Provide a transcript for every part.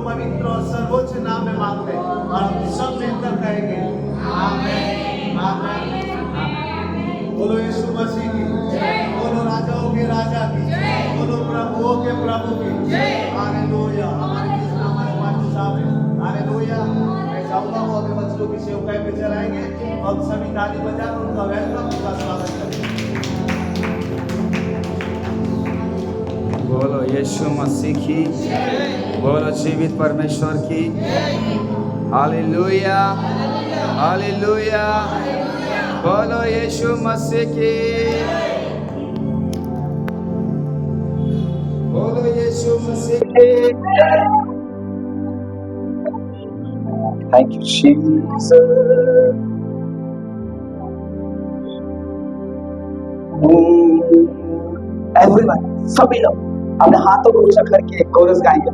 पवित्र और सर्वोच्च नाम में मांगते हैं और हम सब मिलकर कहेंगे आमीन आमीन आमीन। बोलो यीशु मसीह की, बोलो राजाओं के राजा की, बोलो प्रभुओं के प्रभु की। हालेलुया। हमारे पास साहब है। हालेलुया। मैं चाहूंगा वो अपने बच्चों की सेवकाई पे चलाएंगे और सभी ताली बजाकर उनका वेलकम, उनका स्वागत करेंगे। बोलो यीशु मसीह की, बोलो जीवित परमेश्वर की। Hallelujah hallelujah. बोलो यीशु मसीह की, बोलो यीशु मसीह की। Thank you Jesus. एवरीवन, सभी लोग अपने हाथों को ऊंचा करके कोरस गाएंगे।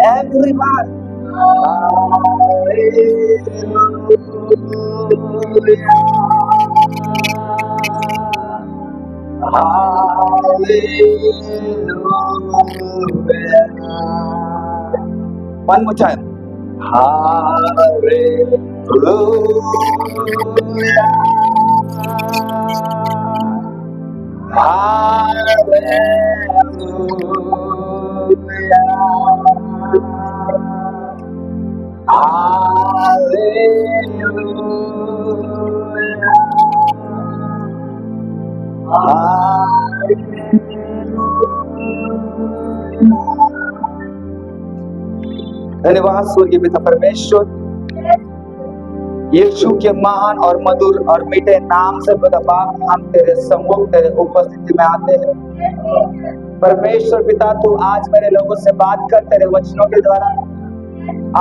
Everyone, one more time. धन्यवाद स्वर्गीय पिता परमेश्वर, यीशु के महान और मधुर और मीठे नाम से खुदा बाप हम तेरे सम्मुख तेरे उपस्थिति में आते हैं। परमेश्वर पिता, तू आज मेरे लोगों से बात कर तेरे वचनों के द्वारा।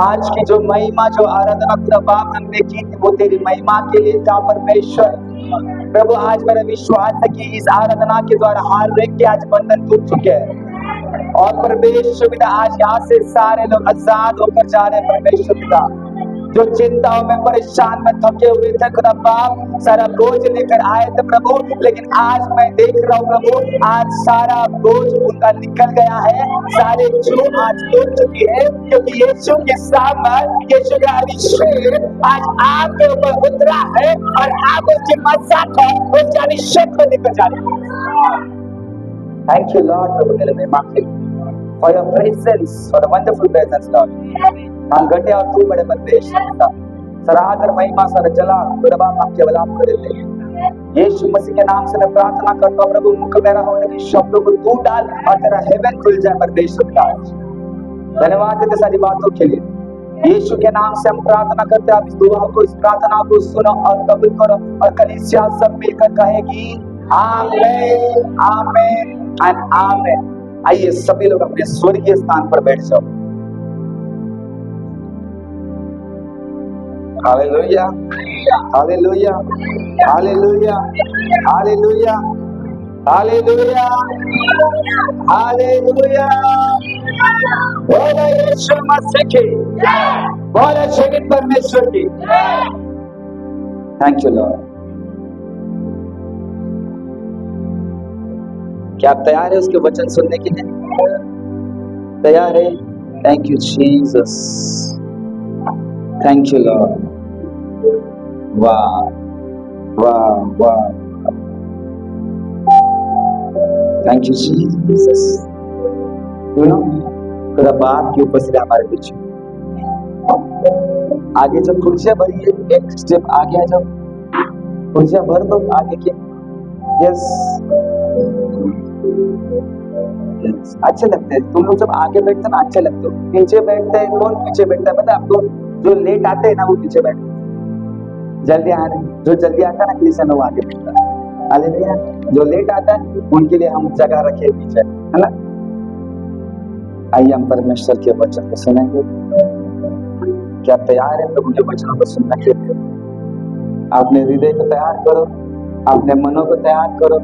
आज की जो महिमा, जो आराधना खुदा बाप हमने की थी, वो तेरी महिमा के लिए था परमेश्वर। प्रभु, आज मेरा विश्वास है कि इस आराधना के द्वारा हर एक के आज बंधन टूट चुके हैं और परमेश्वर पिता आज यहाँ से सारे लोग आजाद होकर जा रहे हैं। परमेश्वर पिता, जो चिंताओं में परेशान में थके हुए थे खुदा बाप, सारा बोझ लेकर आए थे प्रभु, लेकिन आज मैं देख रहा हूँ प्रभु, आज सारा बोझ उनका निकल गया है। सारे चूक आज टूट चुकी है, क्योंकि यीशु के सामने यीशु का अभिषेक आज आपके ऊपर उतरा है और आप उसकी मजाक को उसके अभिषेक को लेकर जा रहे हैं। थैंक यू लॉर्ड, प्रभु तेरे में मांगते for your presence, for the wonderful presence, Lord. हम घटे और तू बड़े परमेश्वर पिता, सारा आदर महिमा सारा जलाल खुदा बाप आप केवल आपको देते हैं। यीशु मसीह के नाम से मैं प्रार्थना करता हूँ प्रभु, मुख मेरा होने की शब्दों को तू डाल और तेरा हेवन खुल जाए परमेश्वर पिता। धन्यवाद देते सारी बातों के लिए। यीशु के नाम से हम प्रार्थना करते हैं, आप इस दुआ को, इस प्रार्थना को सुनो और कबूल करो और कलीसिया सब मिलकर कहेगी आमीन आमीन एंड आमीन। आइए सभी लोग अपने स्वर्गीय स्थान पर बैठ जाओ। Hallelujah hallelujah hallelujah hallelujah hallelujah hallelujah. बोलो यीशु मसीह की, बोलो जीवित परमेश्वर की। Thank you Lord. क्या आप तैयार है उसके वचन सुनने के लिए? तैयार है? Thank you Jesus, thank you Lord. वाह वाह वाह, thank you Jesus. You know, खुदा बाप की उपस्थिति हमारे बीच। आगे जब कुर्सियां भरी है, एक स्टेप आगे आ जाओ, कुर्सियां भर दो आगे के। यस, अच्छे लगते हैं तुम लोग जब आगे बैठते ना, अच्छे लगते हो। पीछे बैठते हैं, कौन पीछे बैठता है पता है आपको? जो लेट आते हैं ना वो पीछे बैठते हैं। जल्दी आने, जो जल्दी आता है ना कलीसिया में वो आगे बैठता है। हालेलुया। जो लेट आता है उनके लिए हम जगह रखे पीछे, है ना। आइए हम परमेश्वर के वचन को सुनेंगे। क्या तैयार है प्रभु के वचनों को सुनने के लिए? अपने हृदय को तैयार करो, अपने मनों को तैयार करो,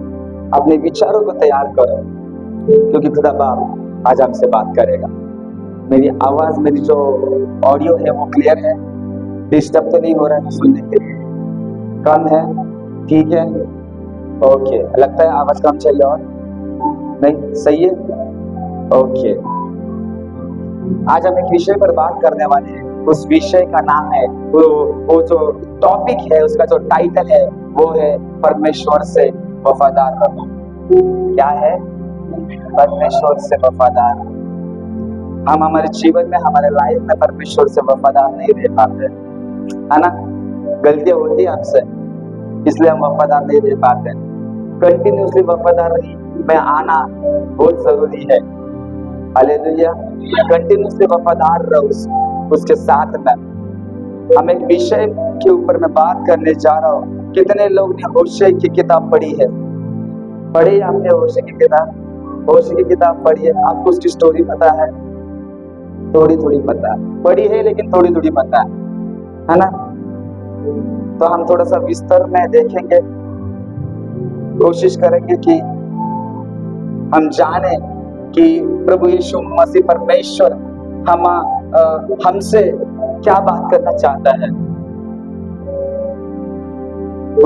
अपने विचारों को तैयार करो, क्योंकि खुदा बाप आज हमसे बात करेगा। मेरी आवाज, मेरी जो ऑडियो है वो क्लियर है? डिस्टर्ब तो नहीं हो रहा है सुनने के लिए? कम है? ठीक है, ओके। लगता है आवाज कम चाहिए और नहीं? सही है, ओके। आज हम एक विषय पर बात करने वाले हैं। उस विषय का नाम है, वो जो टॉपिक है, उसका जो टाइटल है वो है परमेश्वर से वफादार रहो। क्या है? परमेश्वर से वफादार। हम हमारे जीवन में, हमारे लाइफ में परमेश्वर से वफादार नहीं रह पाते, है ना? गलतियां होती है हमसे, इसलिए हम वफादार नहीं रह पाते। कंटिन्यूसली वफादारी में आना बहुत जरूरी है। हालेलुया। कंटिन्यूसली वफादार रहो उसके साथ में। हम एक विषय के ऊपर मैं बात करने जा रहा हूँ। कितने लोग ने होशे की किताब पढ़ी है? पढ़ी है आपने होशे की किताब? होशे की किताब पढ़ी है? आपको उसकी स्टोरी पता है? थोड़ी थोड़ी पता है, पढ़ी है लेकिन थोड़ी थोड़ी पता है ना? तो हम थोड़ा सा विस्तार में देखेंगे, कोशिश करेंगे कि हम जाने कि प्रभु यीशु मसीह परमेश्वर हमसे क्या बात करना चाहता है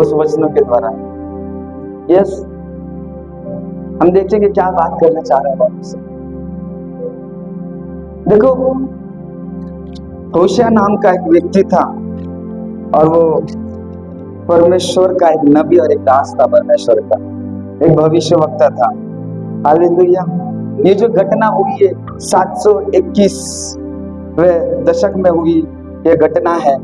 उस वचनों के द्वारा। यस, हम देखेंगे क्या बात करना चाह रहा है हमसे। देखो, होशिया नाम का एक व्यक्ति था और वो परमेश्वर का एक नबी और एक दास था, परमेश्वर का एक भविष्यवक्ता था। हालेलुया। ये जो घटना हुई है 721वें दशक में हुई ये घटना है।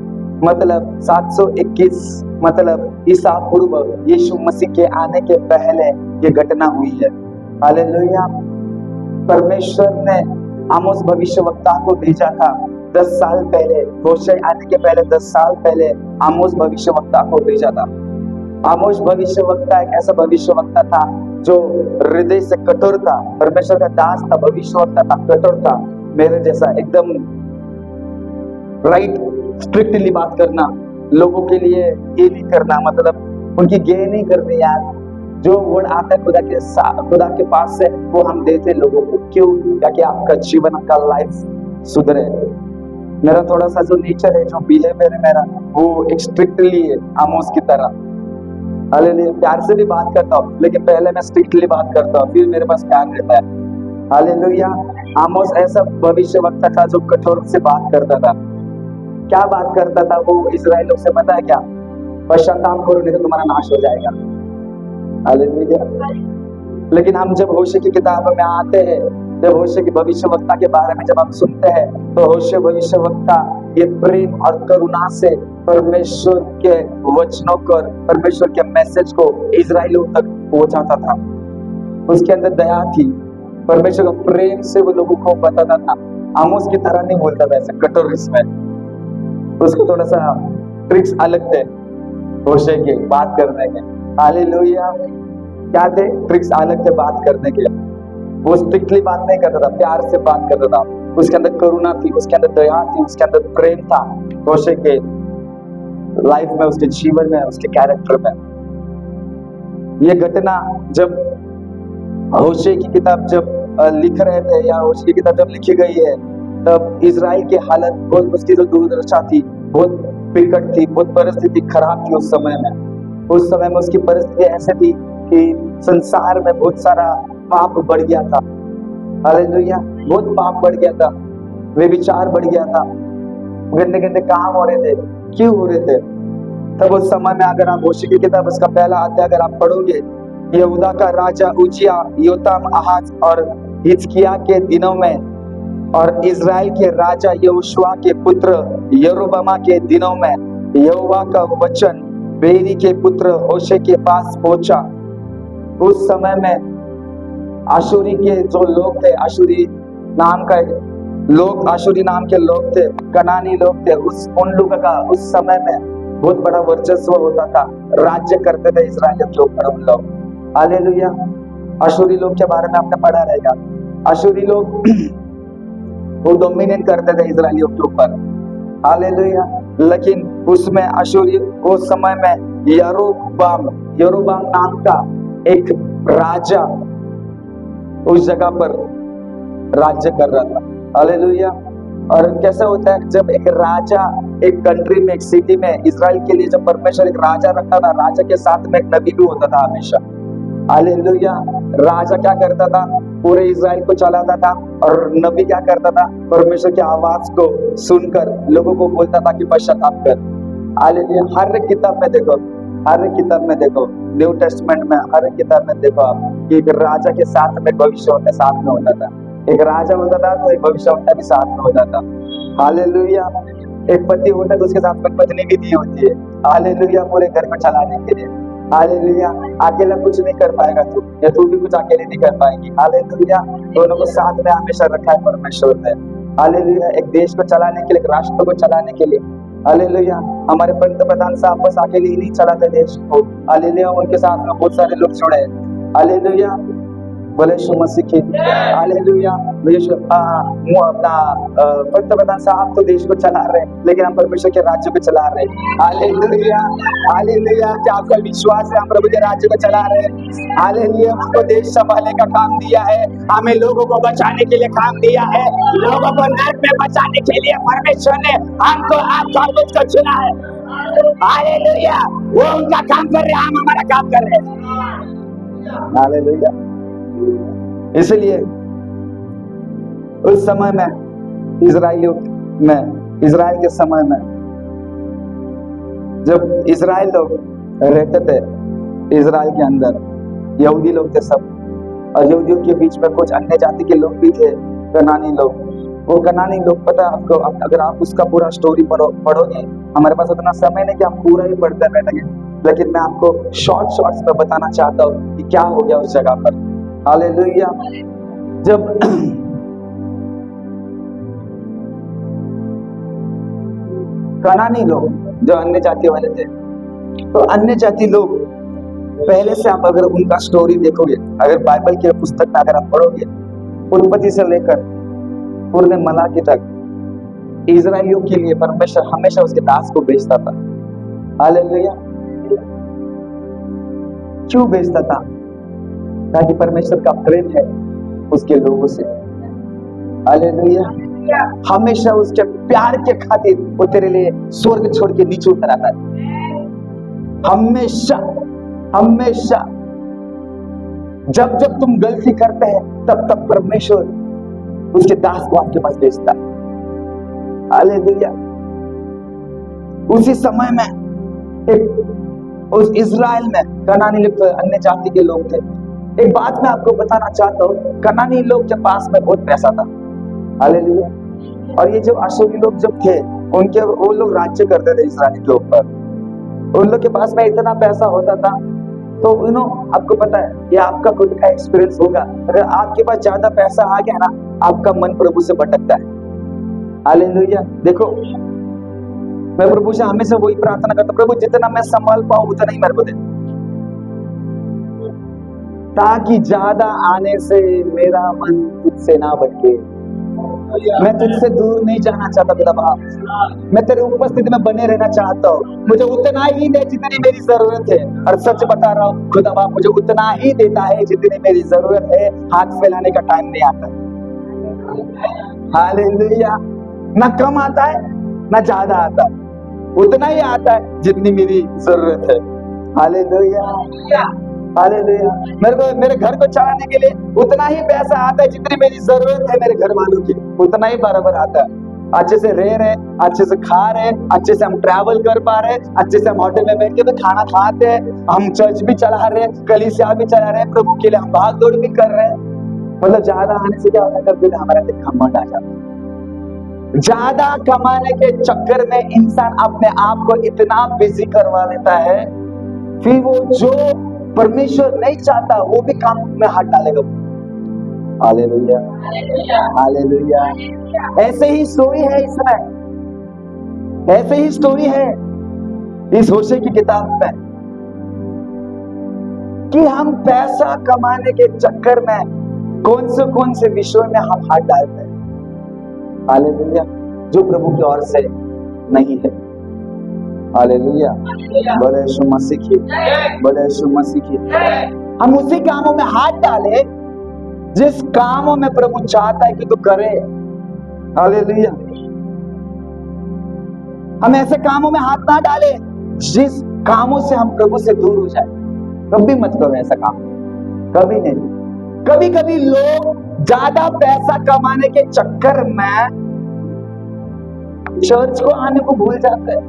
मतलब 721 मतलब ईसा पूर्व, यीशु मसीह के आने के पहले ये घटना हुई है। हालेलुया। परमेश्वर ने आमोस भविष्यवक्ता को भेजा था 10 साल पहले, होशे आने के पहले 10 साल पहले आमोस भविष्यवक्ता को भेजा था। आमोस भविष्यवक्ता एक ऐसा भविष्यवक्ता था जो हृदय से कठोर था। परमेश्वर का दास था, भविष्यवक्ता था, कठोर था, मेरे जैसा एकदम राइट, स्ट्रिक्टली बात करना, लोगों के लिए ये नहीं करना, मतलब उनकी गे नहीं करनी यार। जो वर्ड आता है खुदा के पास से वो हम देते लोगों को। क्यों? ताकि आपका जीवन, आपका लाइफ सुधरे। मेरा थोड़ा सा जो नेचर है, जो बिहेवियर है मेरा, वो एक स्ट्रिक्टली है आमोस की तरह। हालेलुया। प्यार से भी बात करता हूँ लेकिन पहले मैं स्ट्रिक्टली बात करता हूँ, फिर मेरे पास प्यार रहता है। हालेलुया। आमोस ऐसा भविष्यवक्ता था जो कठोर से बात करता था। क्या बात करता था वो? इस्राएलियों से पता है क्या? पश्चाताप करो नहीं तो तुम्हारा नाश हो जाएगा। हालेलुया। लेकिन हम जब होशे की किताब में आते हैं, जब होशे की भविष्यवक्ता के बारे में जब हम सुनते हैं, तो होशे भविष्यवक्ता ये प्रेम और करुणा से परमेश्वर के वचनों को, परमेश्वर के मैसेज को इजराइलियों तक पहुंचाता था। उसके अंदर दया थी, परमेश्वर का प्रेम से वो लोगों को बताता था। आमोस की तरह नहीं बोलता था ऐसे कठोर में। उसको थोड़ा सा ट्रिक्स अलग थे होशे के बात करने के। हालेलुया। क्या थे? ट्रिक्स अलग थे बात करने के। वो स्ट्रिक्टली बात नहीं करता था, प्यार से बात करता था। उसके अंदर करुणा थी, उसके अंदर दया थी, उसके अंदर प्रेम था। होशे के लाइफ में, उसके जीवन में, उसके कैरेक्टर में। ये घटना जब होशे की किताब जब लिख रहे थे, या होशे की किताब जब लिखी गई है, तब इजराइल की हालत बहुत, उसकी जो दुर्दशा थी बहुत विकट थी, बहुत परिस्थिति खराब थी उस समय में। उस समय में उसकी परिस्थिति ऐसे थी कि संसार में बहुत सारा पाप बढ़ गया था। हालेलुया। बहुत पाप बढ़ गया था, व्यभिचार बढ़ गया था, गंदे गंदे काम हो रहे थे। क्यों हो रहे थे? तब उस समय में अगर आप होशे की किताब उसका पहला अध्याय अगर आप पढ़ोगे, यहूदा का राजा उजिया, योताम, आहाज और हिजकिय्याह के दिनों में, और इजराइल के राजा यहोशुआ के पुत्र यरोबामा के दिनों में यहोवा का वचन बेरी के पुत्र होशे के पास पहुंचा। उस समय में आशुरी के जो लोग थे, आशुरी नाम के लोग थे, कनानी लोग थे, उन लोगों का उस समय में बहुत बड़ा वर्चस्व होता था, राज्य करते थे इस्राएलियों के ऊपर उन लोग। हालेलुया। आशुरी लोग के बारे में आपने पढ़ा रहेगा। आशुरी लोग वो डोमिनेट करते थे इस्राएलियों के ऊपर। हालेलुया। लेकिन उसमें आशुरी उस समय में यरोबाम नाम का एक राजा उस जगह पर राज्य कर रहा था। हालेलुया। और कैसे होता है जब एक राजा एक कंट्री में एक सिटी में इज़राइल के लिए जब परमेश्वर एक राजा रखता था, राजा के साथ में एक नबी भी होता था हमेशा। हालेलुया। राजा क्या करता था, पूरे इज़राइल को चलाता था, और नबी क्या करता था, परमेश्वर की आवाज को सुनकर लोगों को बोलता था कि पश्चाताप कर। हालेलुया। हर एक किताब में देखो, हर एक किताब में देखो, न्यू टेस्टमेंट में हर एक किताब में देखो आप कि एक राजा के साथ में भविष्यवक्ता साथ में होता था। एक राजा होता था तो एक भविष्यवक्ता भी साथ में होता था। हालेलुया। एक पति होता है तो उसके साथ में पत्नी भी दी होती है। हालेलुया। पूरे घर को चलाने के लिए। हालेलुया। अकेला कुछ नहीं कर पाएगा तू, या तू भी कुछ अकेले नहीं कर पाएगी। हालेलुया। दोनों को साथ में हमेशा रखा है परमेश्वर ने। हालेलुया। एक देश को चलाने के लिए, एक राष्ट्र को चलाने के लिए। हालेलुया। हमारे पंतप्रधान साहब बस अकेले ही नहीं चलाते देश को। हालेलुया। उनके साथ में बहुत सारे लोग जुड़े हैं। हालेलुया। बोले यीशु मसीह की। हालेलुया। यीशु अपना पंतप्रधान साहब तो देश को चला रहे हैं, लेकिन हम परमेश्वर के राज्य को चला रहे हैं। हालेलुया। हालेलुया। क्या आपका विश्वास है हम प्रभु के राज्य को चला रहे हैं? हालेलुया। हमको देश संभालने का काम दिया है, हमें लोगों को बचाने के लिए काम दिया है, लोगों को नरक में बचाने के लिए परमेश्वर ने हमको आपको मुझको चुना है। हालेलुया। वो उनका काम कर रहे हैं, हम हमारा काम कर रहे हैं। हालेलुया। इसलिए उस समय में इज़राइल के समय में जब इज़राइल लोग रहते थे, इज़राइल के अंदर यहूदी लोग थे सब, और यहूदियों के बीच में कुछ अन्य जाति के लोग भी थे, कनानी लोग। वो कनानी लोग, पता है आपको, अगर आप उसका पूरा स्टोरी पढ़ोगे, हमारे पास उतना समय नहीं कि हम पूरा ही पढ़ते बैठेंगे, लेकिन मैं आपको शॉर्ट्स में बताना चाहता हूँ कि क्या हो गया उस जगह पर। हालेलुया। जब कनानी लोग जो अन्य जाति वाले थे, तो अन्य जाति लोग पहले से आप अगर उनका स्टोरी देखोगे, अगर बाइबल के पुस्तक में अगर आप पढ़ोगे, उत्पत्ति से लेकर पूरे मलाकी तक इज़राइलियों के लिए परमेश्वर हमेशा उसके दास को भेजता था। हालेलुया। क्यों भेजता था? ताकि परमेश्वर का प्रेम है उसके लोगों से। हालेलुया। हमेशा उसके प्यार के खातिर वो तेरे लिए स्वर्ग छोड़ के नीचे उतर आता है। हमेशा हमेशा जब जब तुम गलती करते हैं तब तब परमेश्वर उसके दास को आपके पास भेजता है। हालेलुया। उसी समय में एक उस इज़राइल में कनानी लोग, अन्य जाति के लोग थे। एक बात मैं आपको बताना चाहता हूँ, कनानी लोग के पास में बहुत पैसा था। हालेलुया। और ये जो अशूरी लोग जब थे, वो लोग राज्य करते थे इज़राइल के ऊपर। उन लोग के पास में इतना पैसा होता था, तो आपको पता है, ये आपका खुद का एक्सपीरियंस होगा, अगर आपके पास ज्यादा पैसा आ गया ना, आपका मन प्रभु से भटकता है। हालेलुया। देखो, मैं प्रभु से हमेशा वही प्रार्थना करता हूं, प्रभु जितना मैं संभाल पाऊं उतना ही मेरे को दे, ताकि ज्यादा आने से मेरा मन तुझसे ना भटके। मैं तुझसे दूर नहीं जाना चाहता खुदा बाप, मैं तेरे उपस्थिति में बने रहना चाहता हूँ। मुझे उतना ही दे जितनी मेरी जरूरत है, और सच बता रहा हूँ, खुदा बाप मुझे उतना ही देता है जितनी मेरी जरूरत है। हाथ फैलाने का टाइम नहीं आता। हालेलुया। ना कम आता है ना ज्यादा आता है, उतना ही आता है जितनी मेरी जरूरत है। हालेलुया। हालेलुया। मेरे घर को चलाने के लिए उतना ही पैसा आता है जितनी मेरी जरूरत है, मेरे घर वालों की उतना ही बराबर आता है। अच्छे से रह रहे, अच्छे से खा रहे, अच्छे से हम ट्रैवल कर पा रहे, अच्छे से हम होटल में बैठ के तो खाना खाते हैं, हम चर्च भी चला रहे, कलीसिया भी चला रहे, प्रभु के लिए हम भाग दौड़ भी कर रहे हैं। मतलब ज्यादा आने से क्या होता है, हमारा घमंड आ जाता है। ज्यादा कमाने के चक्कर में इंसान अपने आप को इतना बिजी करवा लेता है, फिर वो जो परमेश्वर नहीं चाहता वो भी काम में हाथ डालेगा। हालेलुया। हालेलुया। ऐसे ही स्टोरी है इसमें, ऐसे ही स्टोरी है इस होशे की किताब में, कि हम पैसा कमाने के चक्कर में कौन से विषयों में हम हाथ डालते हैं। हालेलुया। जो प्रभु की ओर से नहीं है। हालेलुया। बोले यीशु मसीह की, बोले यीशु मसीह की। हम उसी कामों में हाथ डाले जिस कामों में प्रभु चाहता है कि तू करे। हालेलुया। हम ऐसे कामों में हाथ ना डालें जिस कामों से हम प्रभु से दूर हो जाए। कभी मत करो ऐसा काम, कभी नहीं। कभी कभी लोग ज्यादा पैसा कमाने के चक्कर में चर्च को आने को भूल जाते हैं,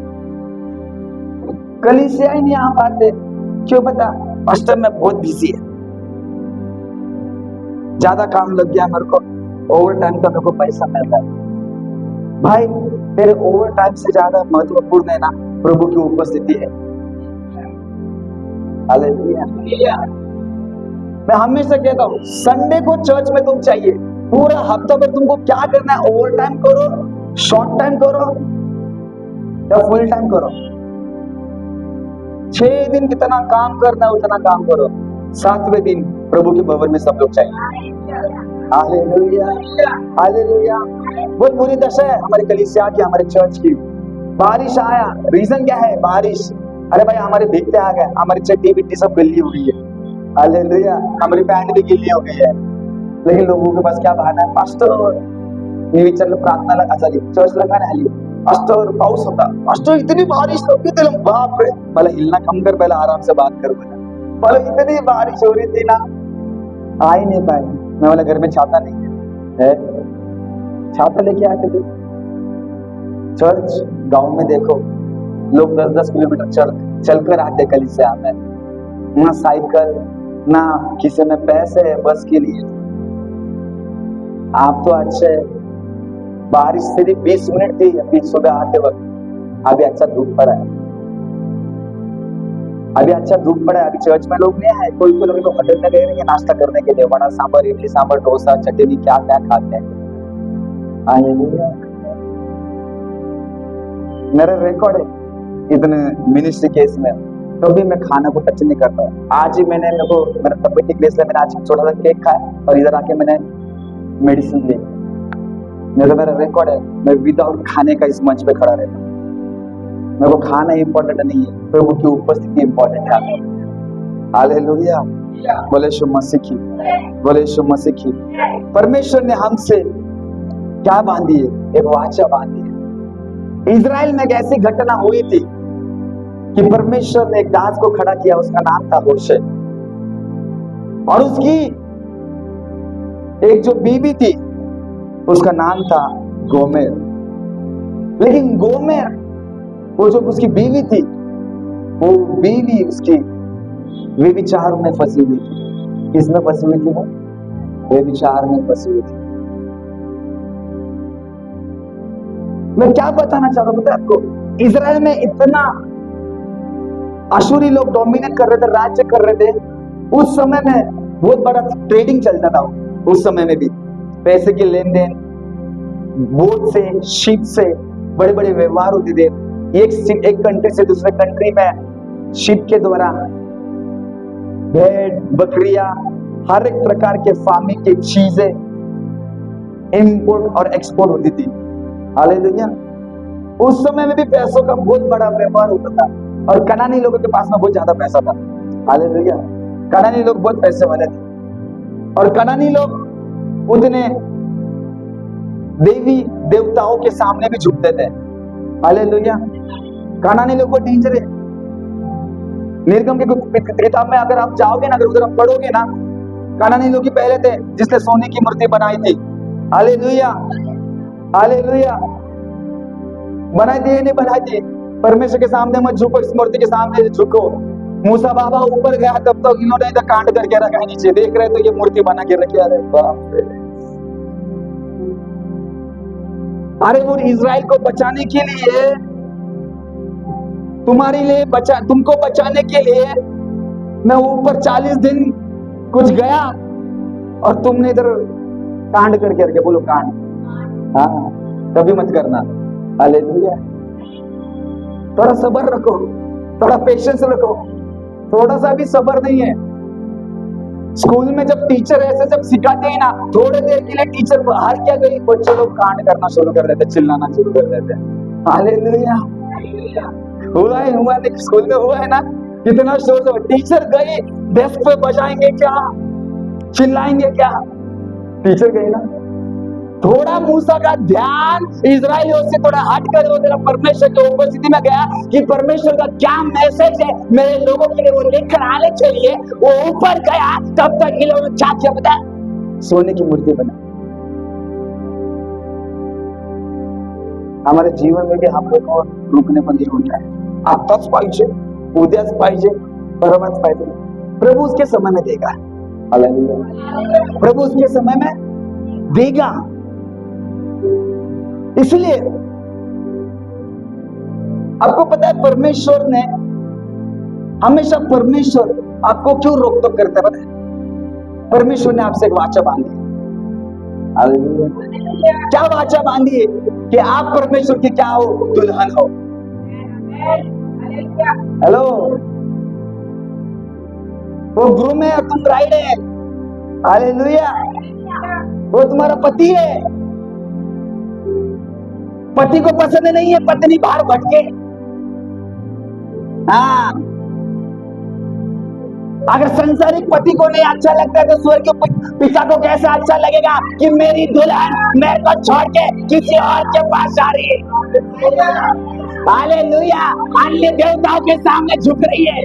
कलीसिया ही नहीं आ पाते। क्यों बता? पास्टर मैं बहुत बिजी है, ज्यादा काम लग गया मेरे को, ओवर टाइम का मेरे को पैसा मिल रहा है। भाई तेरे ओवर टाइम से ज्यादा महत्वपूर्ण है ना प्रभु की उपस्थिति है। हालेलुया। मैं हमेशा कहता हूँ संडे को चर्च में तुम चाहिए, पूरा हफ्ता भर तुमको क्या करना है? ओवर टाइम करो, शॉर्ट टाइम करो या फुल टाइम करो। 6 दिन कितना काम करना है उतना काम करो, 7वें दिन प्रभु के भवन में सब लोग चाहिए। Hallelujah, hallelujah. बहुत बुरी दशा है हमारे कलीसिया की, हमारे चर्च की। बारिश आया, रीजन क्या है? बारिश। अरे भाई हमारे भीगते आ गए, हमारी चड्डी बिट्टी सब गीली हो गई है। हालेलुया, हमारी पैंट भी गीली हो गई है। लेकिन लोगों के पास क्या बहाना है? पास्टर मी विचारलं प्रार्थनाला आजारी चर्चला का नाही आली? पास्टर पाऊस होता, पास्टर इतनी बारिश होती थी। बाप रे, मला हिलना कम कर, पहले आराम से बात कर। बोला इतनी बारिश हो रही थी ना, आ ही नहीं पाए। मैं बोला घर में छाता नहीं है, छाता लेके आते थे। चर्च गांव में देखो लोग 10-10 किलोमीटर चलकर आते कलीसिया में, ना साइकिल ना किसी में पैसे है बस के लिए। आप तो अच्छे, बारिश सिर्फ 20 मिनट थी अभी सुबह आते वक्त, अभी अच्छा धूप पड़ा है, अभी अच्छा धूप पड़ा है। अभी चर्च में लोग नहीं आए, कोई कोई लोग को होटल में गए हैं नाश्ता करने के लिए, वड़ा सांभर, इडली सांभर, डोसा, चटनी, क्या क्या खाते हैं। हालेलुया। मेरा रिकॉर्ड है इतने मिनिस्ट्री केस में, तो भी मैं खाना को टच नहीं करता। आज ही मैंने मेरे को मेरा तबियत की केस है, मैंने आज छोटा सा केक खाया और इधर आके मैंने मेडिसिन ली। मेरा रिकॉर्ड है, मैं विदाउट खाने का इस मंच पे खड़ा रहता। मेरे को खाना इंपॉर्टेंट नहीं है, प्रभु की उपस्थिति इंपॉर्टेंट है। हालेलुया। बोले यीशु मसीह की, बोले यीशु मसीह की। परमेश्वर ने हमसे क्या बांधी है? एक वाचा बांधी है। इजराइल में एक ऐसी घटना हुई थी कि परमेश्वर ने एक दास को खड़ा किया, उसका नाम था होशे, और उसकी एक जो बीवी थी उसका नाम था गोमेर। लेकिन गोमेर वो जो उसकी बीवी थी, वो बीवी उसकी व्यभिचार में फंसी हुई थी। किसमें फंसी हुई थी? वो व्यभिचार में फंसी हुई थी। मैं क्या बताना चाह रहा हूं पता है आपको? इजराइल में इतना अशूरी लोग डोमिनेट कर रहे थे, राज्य कर रहे थे। उस समय में बहुत बड़ा ट्रेडिंग चलता था। उस समय में भी पैसे के लेन देन, बोट से, शिप से बड़े बड़े व्यवहार होते थे। एक कंट्री से दूसरे कंट्री में शिप के द्वारा भेड़, बकरियां, हर एक प्रकार के फार्मिंग की चीजें इंपोर्ट और एक्सपोर्ट होती थी। हालेलुया। उस समय में भी पैसों का बहुत बड़ा व्यापार होता था, और कनानी लोगों के पास में बहुत ज्यादा पैसा था। हालेलुया। कनानी लोग बहुत पैसे वाले थे, और कनानी लोग उतने देवी देवताओं के सामने भी झुकते थे। हालेलुया। कनानी लोग को डेंजर है। निर्गम के किताब में अगर आप जाओगे ना, अगर उधर आप पढ़ोगे ना, कनानी लोग ही पहले थे जिसने सोने की मूर्ति बनाई थी। Hallelujah, hallelujah. बनाई थी नहीं बनाई थी? परमेश्वर के सामने मत झुको, इस मूर्ति के सामने झुको। मूसा बाबा ऊपर गया तब तक इन्होंने इधर कांड करके रखा है, नीचे देख रहे तो ये मूर्ति बना के रखी। अरे बाप रे। अरे वो इजराइल को बचाने के लिए, तुम्हारे लिए तुमको बचाने के लिए मैं ऊपर 40 दिन कुछ गया, और तुमने इधर कांड करके रखे। बोलो कांड। हाँ, कभी मत करना। हालेलुया। थोड़ा सब्र रखो, थोड़ा पेशेंस रखो। थोड़ा सा भी सब्र नहीं है। स्कूल में जब टीचर ऐसे जब सिखाते हैं ना, थोड़े देर के लिए टीचर बाहर क्या गई, बच्चे लोग कांड करना शुरू कर देते, चिल्लाना शुरू कर देते। हालेलुया। हुआ है स्कूल में हुआ है ना, कितना शोर से टीचर गई, डेस्क पे बजाएंगे क्या, चिल्लाएंगे क्या? टीचर गई ना, थोड़ा मूसा का ध्यान इजराइलियों से थोड़ा हट कर वो तेरा परमेश्वर की उपस्थिति में गया कि परमेश्वर का क्या मैसेज है मेरे लोगों के लिए वो लेकर आने चाहिए। वो ऊपर गया, तब तक ये लोग क्या किया पता है? सोने की मूर्ति बना। हमारे जीवन में भी हम लोग को रुकने पर नहीं होता है। आताच पाहिजे, उद्याच पाहिजे, परवाच पाहिजे। प्रभु उसके समय में देगा। हालेलुया। प्रभु उसके समय में देगा। इसलिए आपको पता है परमेश्वर ने हमेशा, परमेश्वर आपको क्यों रोक टोक करता है पता है? परमेश्वर ने आपसे एक वाचा बांधी। हालेलुया। क्या वाचा बांधी है? कि आप परमेश्वर के क्या हो? दुल्हन हो। हेलो, वो ग्रूम है और तुम ब्राइड है। हालेलुया। वो तुम्हारा पति है। पति को पसंद नहीं है पत्नी बाहर भटके। हाँ, अगर संसारिक पति को नहीं अच्छा लगता है तो स्वर्ग के पिता को कैसे अच्छा लगेगा कि मेरी दुल्हन मेरे को छोड़ के किसी और के पास जा रही है। हालेलुया। अन्य देवताओं के सामने झुक रही है।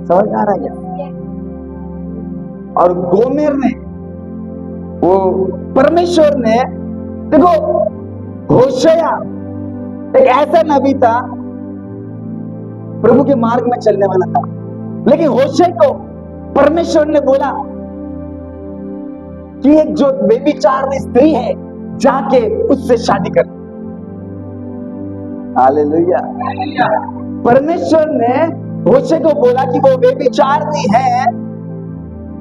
समझ आ रहा है? और गोमेर ने, वो परमेश्वर ने, देखो होशेया एक ऐसा नबी था, प्रभु के मार्ग में चलने वाला था, लेकिन होशे को परमेश्वर ने बोला कि एक जो बेबीचार स्त्री है जाके उससे शादी कर। हालेलुया। परमेश्वर ने होशे को बोला कि वो बेबीचारनी है,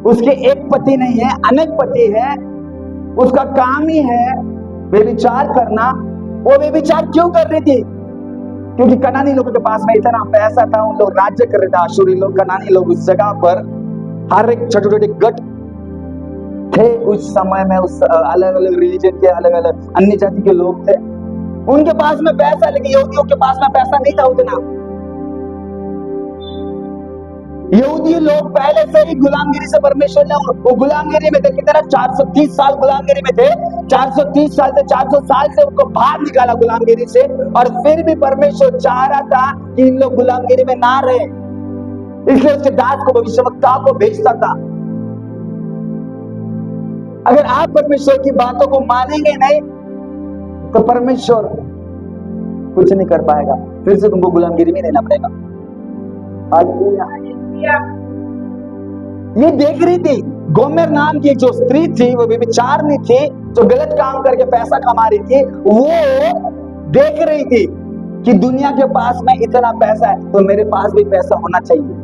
उसके एक पति नहीं है, अनेक पति है, उसका काम ही है बेबीचार करना। वो बेबीचार क्यों कर रही थी? क्योंकि कनानी लोगों के पास में इतना पैसा था, उन लोग राज्य कर रहे थे। आशुरी लोग, कनानी लोग उस जगह पर हर एक छोटे छोटे गट थे उस समय में। उस अलग अलग रिलीजन के अलग अलग अन्य जाति के लोग थे, उनके पास में पैसा, लेकिन यहूदियों के पास में पैसा नहीं था उतना। यहूदी लोग पहले से ही गुलामगिरी से, परमेश्वर ने वो गुलामगिरी में थे। कितना? 430 साल गुलामगिरी में थे। 430 साल से 400 साल से उनको बाहर निकाला गुलामगिरी से, और फिर भी परमेश्वर चाह रहा था कि इन लोग गुलामगिरी में ना रहे, इसलिए उसके दास को, भविष्यवक्ता को भेजता था। अगर आप परमेश्वर की बातों को मानेंगे नहीं तो परमेश्वर कुछ नहीं कर पाएगा, फिर से तुमको गुलामगिरी में रहना पड़ेगा। हालेलुया। ये देख रही थी, गोमेर नाम की जो स्त्री थी, वो व्यभिचारिणी थी, जो गलत काम करके पैसा कमा रही थी। वो देख रही थी कि दुनिया के पास में इतना पैसा है तो मेरे पास भी पैसा होना चाहिए,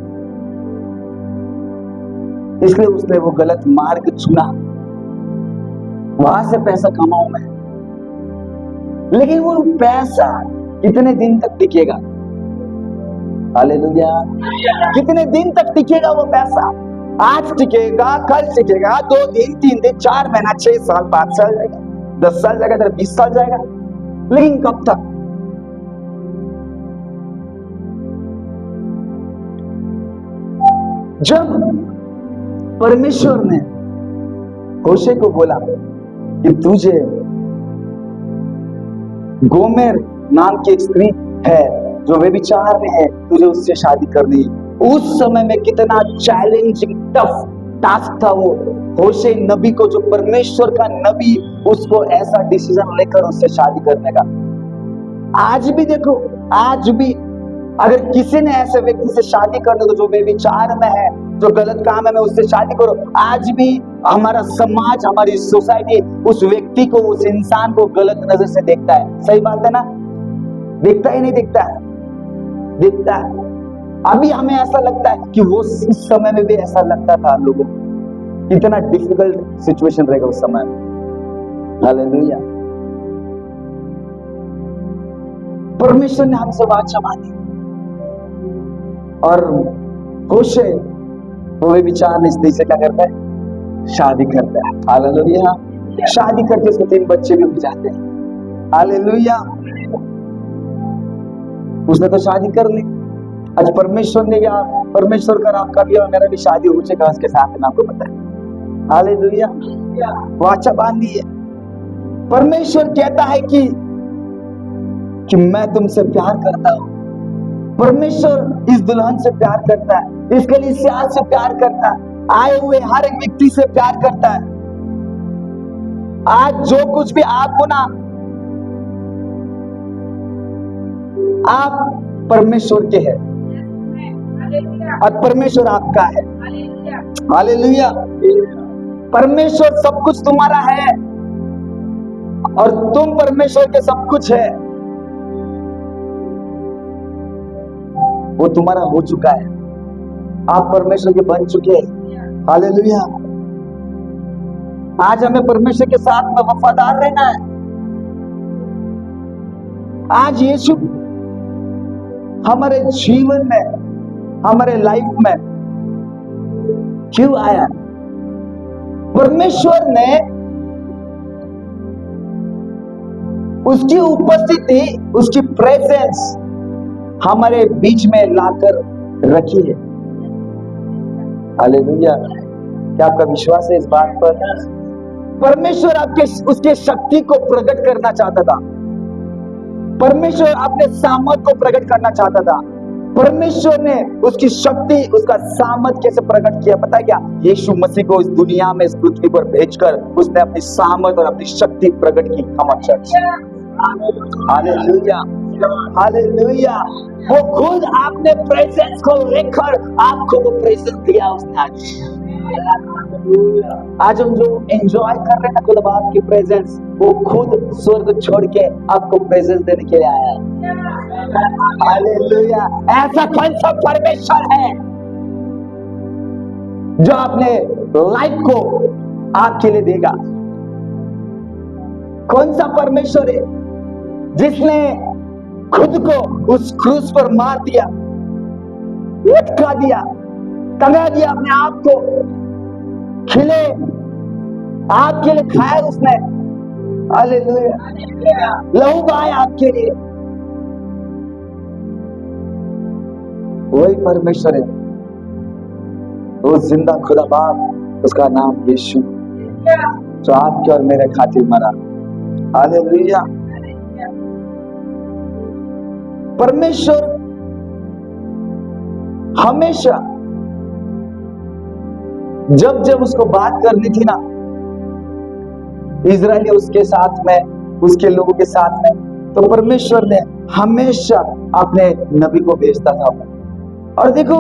इसलिए उसने वो गलत मार्ग चुना, वहां से पैसा कमाऊं मैं। लेकिन वो पैसा कितने दिन तक टिकेगा? हालेलुया। कितने दिन तक टिकेगा वो पैसा? आज टिकेगा, कल टिकेगा, 2 दिन, 3 दिन, 4 महीना, 6 साल, 5 साल जाएगा, 10 साल जाएगा, 20 साल जाएगा, लेकिन कब तक? जब परमेश्वर ने होशे को बोला कि तुझे गोमेर नाम की एक स्त्री है जो व्यभिचार में है, तुझे उससे शादी करनी है। उस समय में कितना चैलेंजिंग, टफ टास्क था वो होशे नबी को, जो परमेश्वर का नबी, उसको ऐसा डिसीजन लेकर उससे शादी करने का। आज भी देखो, आज भी अगर किसी ने ऐसे व्यक्ति से शादी करने को जो व्यभिचार में है, जो गलत काम है, मैं उससे शादी करो, आज भी हमारा समाज, हमारी सोसाइटी उस व्यक्ति को, उस इंसान को गलत नजर से देखता है। सही बात है ना? देखता ही नहीं, दिखता है, दिखता है। अभी हमें ऐसा लगता है कि वो उस समय में भी ऐसा लगता था लोगों को। कितना डिफिकल्ट सिचुएशन रहेगा उस समय में। हालेलुया। परमेश्वर ने हमसे वाचा बांधी और होशे वो विचार निश्चय से क्या करता है? शादी करता है। हालेलुया। शादी करके उसके 3 बच्चे भी हो जाते हैं। हालेलुया। उसने तो शादी कर ली। आज परमेश्वर ने, या परमेश्वर का आपका भी और मेरा भी शादी हो चुका उसके साथ में, आपको पता है। हालेलुया, वाचा बांधी है। परमेश्वर कहता है कि मैं तुमसे प्यार करता हूं। परमेश्वर इस दुल्हन से प्यार करता है, इस कलीसिया से प्यार करता है, आए हुए हर एक व्यक्ति से प्यार करता है। आज जो कुछ भी आपको ना, आप परमेश्वर के हैं और परमेश्वर आपका है। हालेलुया, परमेश्वर सब कुछ तुम्हारा है और तुम परमेश्वर के सब कुछ है। वो तुम्हारा हो चुका है, आप परमेश्वर के बन चुके हैं। हालेलुया, आज हमें परमेश्वर के साथ में वफादार रहना है। आज यीशु हमारे जीवन में, हमारे लाइफ में क्यों आया? परमेश्वर ने उसकी उपस्थिति, उसकी प्रेजेंस हमारे बीच में लाकर रखी है। हालेलुया, क्या आपका विश्वास है इस बात पर? परमेश्वर आपके उसके शक्ति को प्रकट करना चाहता था। परमेश्वर अपने सामर्थ को प्रकट करना चाहता था। परमेश्वर ने उसकी शक्ति, उसका सामर्थ कैसे प्रकट किया पता है क्या? यीशु मसीह को इस दुनिया में, इस पृथ्वी पर भेजकर उसने अपनी सामर्थ और अपनी शक्ति प्रकट की। हमारे चर्च, हालेलुया, हालेलुया, वो खुद आपने प्रेजेंस को लेकर आपको वो प्रेजेंस दिया उसने। आज हम जो एंजॉय कर रहे हैं खुद आपकी प्रेजेंस, वो खुद स्वर्ग छोड़ के आपको प्रेजेंस देने के लिए आया है। हालेलुया, ऐसा कौन सा परमेश्वर है जो आपने लाइफ को आपके लिए देगा? कौन सा परमेश्वर है जिसने खुद को उस क्रूस पर मार दिया, लटका दिया, टंगा दिया अपने आप को, खिले आपके लिए खाया उसने। हालेलुया, लहू बहाया आपके लिए। वही परमेश्वर है, वो जिंदा खुदा बाप, उसका नाम यीशु, जो आपके और मेरे खातिर मरा। हालेलुया, परमेश्वर हमेशा जब जब उसको बात करनी थी ना, इजरायली उसके साथ में, उसके लोगों के साथ में, तो परमेश्वर ने हमेशा अपने नबी को भेजता था। और देखो,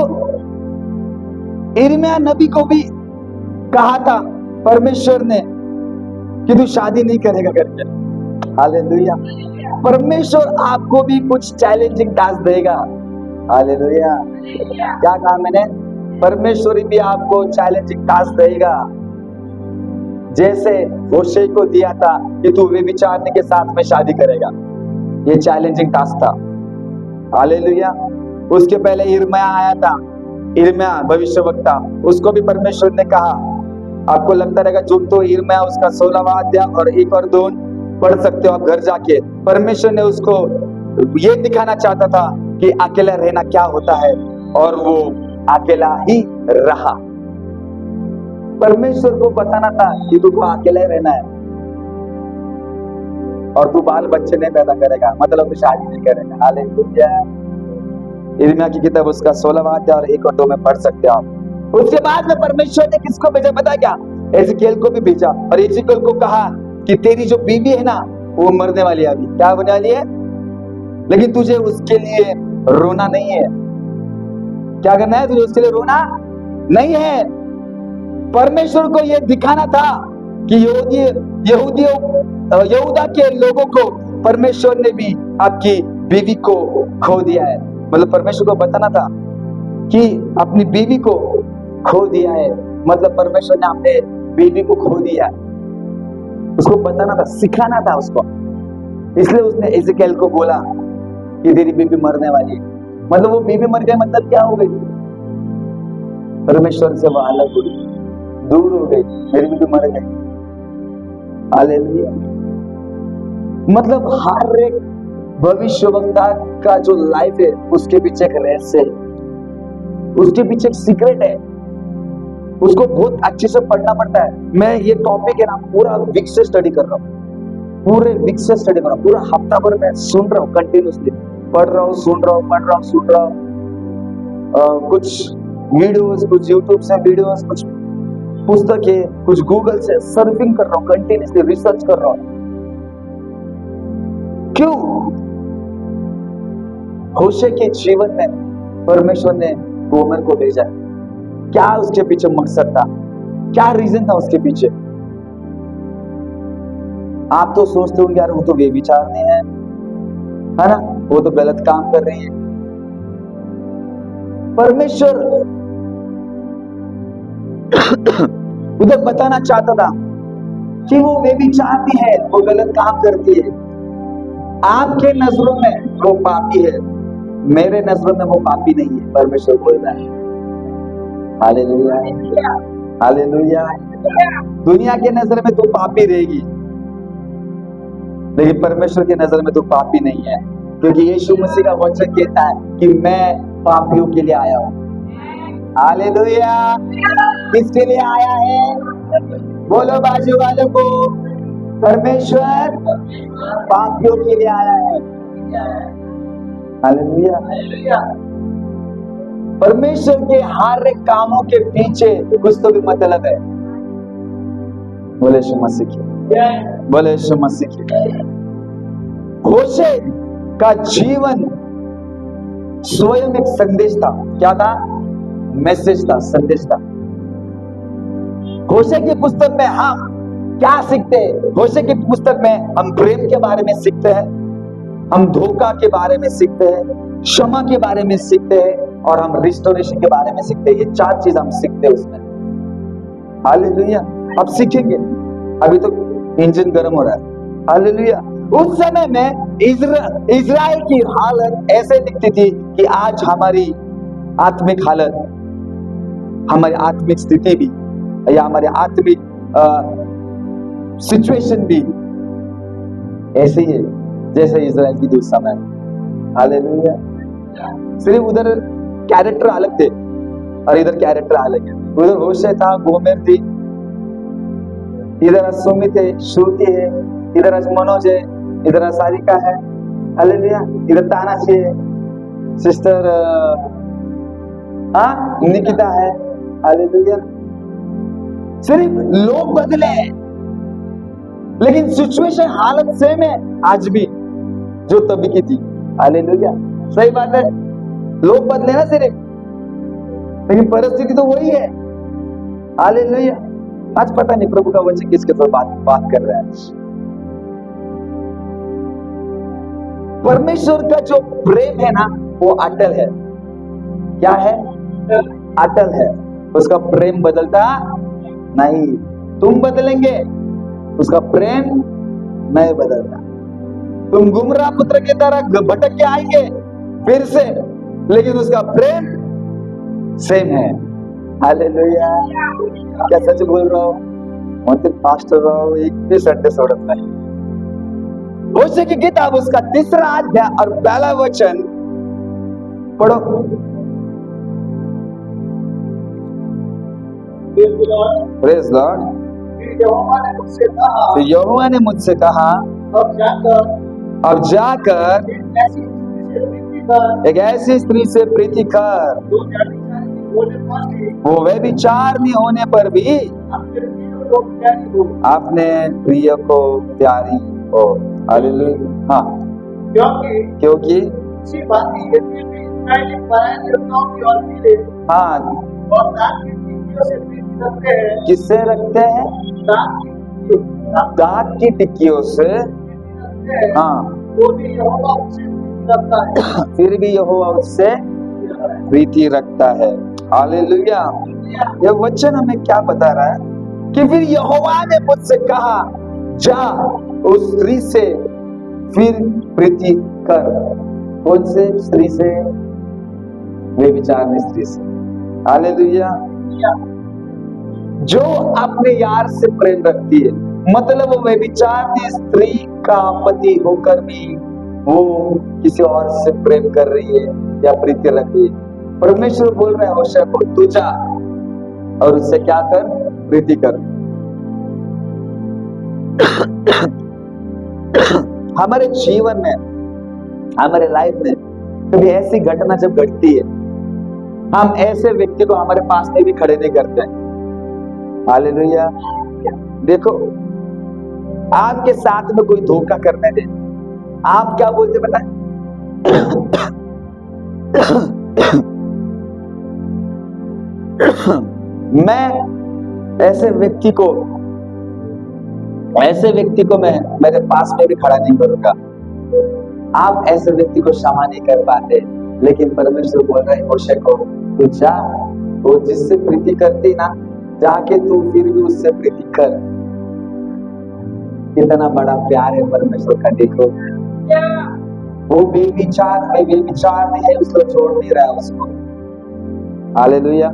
यिर्मयाह नबी को भी कहा था परमेश्वर ने कि तू शादी नहीं करेगा करके। हालेलुया, परमेश्वर आपको भी कुछ चैलेंजिंग टास्क देगा। हालेलुया, क्या कहा मैंने? परमेश्वर भी आपको चैलेंजिंग टास्क देगा। जैसे होशे को दिया था कि तू व्यभिचारिणी के साथ में शादी करेगा, ये चैलेंजिंग टास्क था। हालेलुया, उसके पहले यिर्मयाह आया था, यिर्मयाह भविष्यवक्ता, उसको भी परमेश्वर ने कहा, आपको लगता रहेगा जो तो यिर्मयाह उसका 16वां अध्याय और 1 और 2 पढ़ सकते हो आप घर जाके। परमेश्वर ने उसको ये दिखाना चाहता था कि अकेला रहना क्या होता है, और वो अकेला ही रहा। परमेश्वर को बताना था कि तुमको अकेला ही रहना है और तू बाल बच्चे नहीं पैदा करेगा, मतलब शादी नहीं करेगा। हालेलुया, यिर्मयाह की किताब उसका 16वां अध्याय और 1 और 2 में पढ़ सकते हो आप। उसके बाद में परमेश्वर ने किसको भेजा पता क्या? एजेकिएल को भी भेजा, और एजेकिएल को कहा कि तेरी जो बीवी है ना, वो मरने वाली है, अभी क्या होने वाली है, लेकिन तुझे उसके लिए रोना नहीं है। क्या करना है? तुझे उसके लिए रोना नहीं है। परमेश्वर को यह दिखाना था कि यहूदा के लोगों को परमेश्वर ने भी आपकी बीवी को खो दिया है। मतलब परमेश्वर को बताना था कि अपनी बीवी को खो दिया है, मतलब परमेश्वर ने अपने बीवी को खो दिया है। उसको बताना था, सिखाना था उसको। इसलिए उसने एजेकिएल को बोला कि तेरी बीवी मरने वाली है। मतलब वो बीवी मर गई, मतलब क्या हो गई? परमेश्वर से वो अलग हो गई, दूर हो गई, मेरी बीवी मर गई। हालेलुया, मतलब हर एक भविष्यवक्ता का जो लाइफ है उसके पीछे एक रहस्य है, उसके पीछे एक सीक्रेट है। उसको बहुत अच्छे से पढ़ना पड़ता है। मैं ये टॉपिक है ना पूरा वीक से स्टडी कर रहा हूँ, पूरे वीक से स्टडी कर रहा हूँ, पूरा हफ्ता भर मैं सुन रहा हूँ, कंटिन्यूसली पढ़ रहा हूँ, सुन रहा हूँ, पढ़ रहा हूँ, सुन रहा हूँ। कुछ वीडियोस, कुछ यूट्यूब से वीडियोस, कुछ पुस्तकें, कुछ गूगल से सर्फिंग कर रहा हूँ, कंटिन्यूसली रिसर्च कर रहा हूँ। क्यों? होशे के जीवन में परमेश्वर ने गोमेर को भेजा, क्या उसके पीछे मकसद था, क्या रीजन था उसके पीछे? आप तो सोचते हो यार वो तो बेविचारनी है ना, वो तो गलत काम कर रही है। परमेश्वर उधर बताना चाहता था कि वो बेविचारनी है, वो गलत काम करती है। आपके नजरों में वो पापी है, मेरे नजरों में वो पापी नहीं है। परमेश्वर बोल रहा है हालेलुया, हालेलुया। दुनिया के नजर में तो पापी रहेगी, लेकिन परमेश्वर के नजर में तो पापी नहीं है, क्योंकि यीशु मसीह का वचन कहता है कि मैं पापियों के लिए आया हूं। हालेलुया। किसके लिए आया है? बोलो बाजू वालों को, परमेश्वर पापियों के लिए आया है। हालेलुया। परमेश्वर के हर एक कामों के पीछे कुछ तो भी मतलब है। बोले यीशु मसीह की, बोले यीशु मसीह की। होशे का जीवन स्वयं एक संदेश था। क्या था? मैसेज था, संदेश था। होशे की पुस्तक में हम क्या सीखते हैं? होशे की पुस्तक में हम प्रेम के बारे में सीखते हैं, हम धोखा के बारे में सीखते हैं, क्षमा के बारे में सीखते हैं, और हम रिस्टोरेशन के बारे में सीखते हैं। ये 4 चीज हम सीखते हैं उसमें। हालेलुया। अब सीखेंगे, अभी तो इंजन गर्म हो रहा है। हालेलुया। उस समय में इजराइल की हालत ऐसे दिखती थी कि आज हमारी आत्मिक हालत, हमारी आत्मिक स्थिति भी, या हमारी आत्मिक सिचुएशन भी ऐसे ही है जैसे इजराइल की उस समय। हालेलुया। सिर्फ उधर कैरेक्टर अलग थे और इधर कैरेक्टर अलग है। उधर होशे था, गोमेर थी, इधर सुमित है, श्रुति है, इधर मनोज है, इधर सारिका है। हालेलुया। इधर तानाशी है, सिस्टर निकिता है। हालेलुया। सिर्फ लोग बदले, लेकिन सिचुएशन, हालत सेम है आज भी जो तभी की थी। हालेलुया। सही बात है, लोग बदले ना सिर्फ, लेकिन परिस्थिति तो वही है। हालेलुया। आज पता नहीं प्रभु का वचन किसके साथ बात कर रहा है। परमेश्वर का जो प्रेम है ना वो अटल है। क्या है? अटल है। उसका प्रेम बदलता नहीं। तुम बदलेंगे, उसका प्रेम नहीं बदलता। तुम गुमराह पुत्र की तरह भटक के आएंगे फिर से, लेकिन उसका प्रेम सेम है। हालेलुया। क्या सच बोल रहा हूँ? मतलब पास्टर राव एक भी संडे छोड़त नहीं। होशे की किताब उसका 3रा अध्याय और 1 वचन पढ़ो। Praise Lord. तो यहोवा ने मुझसे कहा, अब जाकर एक ऐसी स्त्री से प्रीति कर, वो व्यभिचार नहीं होने पर भी अपने प्रिय को प्यारी हो। हालेलुया। हाँ, क्योंकि हाँ, किससे रखते हैं? दाग की टिक्कियों से। हाँ, फिर भी यहोवा उससे प्रीति रखता है। हालेलुया। यह वचन हमें क्या बता रहा है कि फिर यहोवा ने मुझसे कहा, जा उस स्त्री से फिर प्रीति कर। कौन से स्त्री से? व्यभिचारिणी स्त्री से। हालेलुया। जो अपने यार से प्रेम रखती है, मतलब वो व्यभिचारिणी स्त्री का पति होकर भी वो किसी और से प्रेम कर रही है या प्रीति रख रही है। परमेश्वर बोल रहे हैं होशे को, तू जा और उससे क्या कर, प्रीति कर। हमारे जीवन में, हमारे लाइफ में कभी ऐसी घटना जब घटती है, हम ऐसे व्यक्ति को हमारे पास में भी खड़े नहीं करते हैं। हालेलुया। देखो, आपके साथ में कोई धोखा करने दे, आप क्या बोलते पता है? मैं ऐसे व्यक्ति को मैं मेरे पास में भी खड़ा नहीं करूंगा। आप ऐसे व्यक्ति को क्षमा नहीं कर पाते, लेकिन परमेश्वर बोल रहा है मोशे को, तू जा, वो जिससे प्रीति करती ना, जाके तू फिर भी उससे प्रीति कर। कितना बड़ा प्यार है परमेश्वर का। देखो, वो बेविचार नहीं है, उसको छोड़ नहीं रहा है उसको। हालेलुया।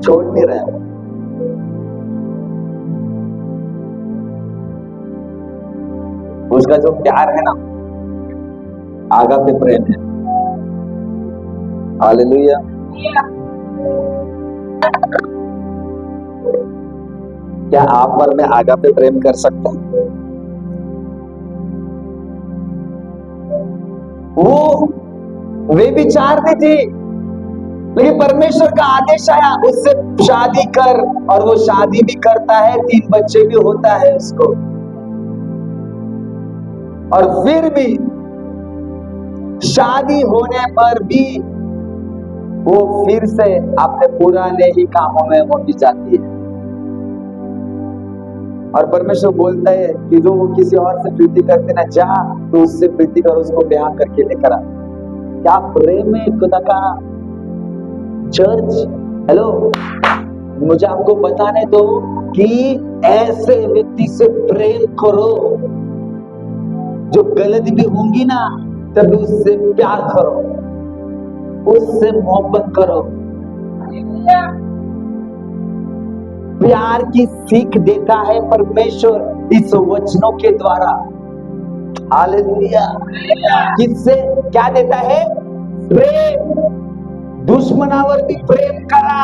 छोड़ नहीं रहा है। उसका जो प्यार है ना, आगापे प्रेम है। हालेलुया। क्या आप और मैं आगापे प्रेम कर सकते हैं? वो वे विचार नहीं थी, लेकिन परमेश्वर का आदेश आया उससे शादी कर, और वो शादी भी करता है, 3 बच्चे भी होता है उसको। और फिर भी शादी होने पर भी वो फिर से अपने पुराने ही कामों में वो भी जाती है। और परमेश्वर बोलता है कि जो वो किसी और से प्रीति करते ना, जा तो उससे प्रीति कर, उसको ब्याह करके लेकर आ। क्या प्रेम है खुदा का। चर्च, हेलो, मुझे आपको बताने दो कि ऐसे व्यक्ति से प्रेम करो। जो गलत भी होंगी ना, तब उससे प्यार करो, उससे मोहब्बत करो। प्यार की सीख देता है परमेश्वर इस वचनों के द्वारा। हालेलुया। किससे क्या देता है? प्रेम। दुश्मनावरती प्रेम करा,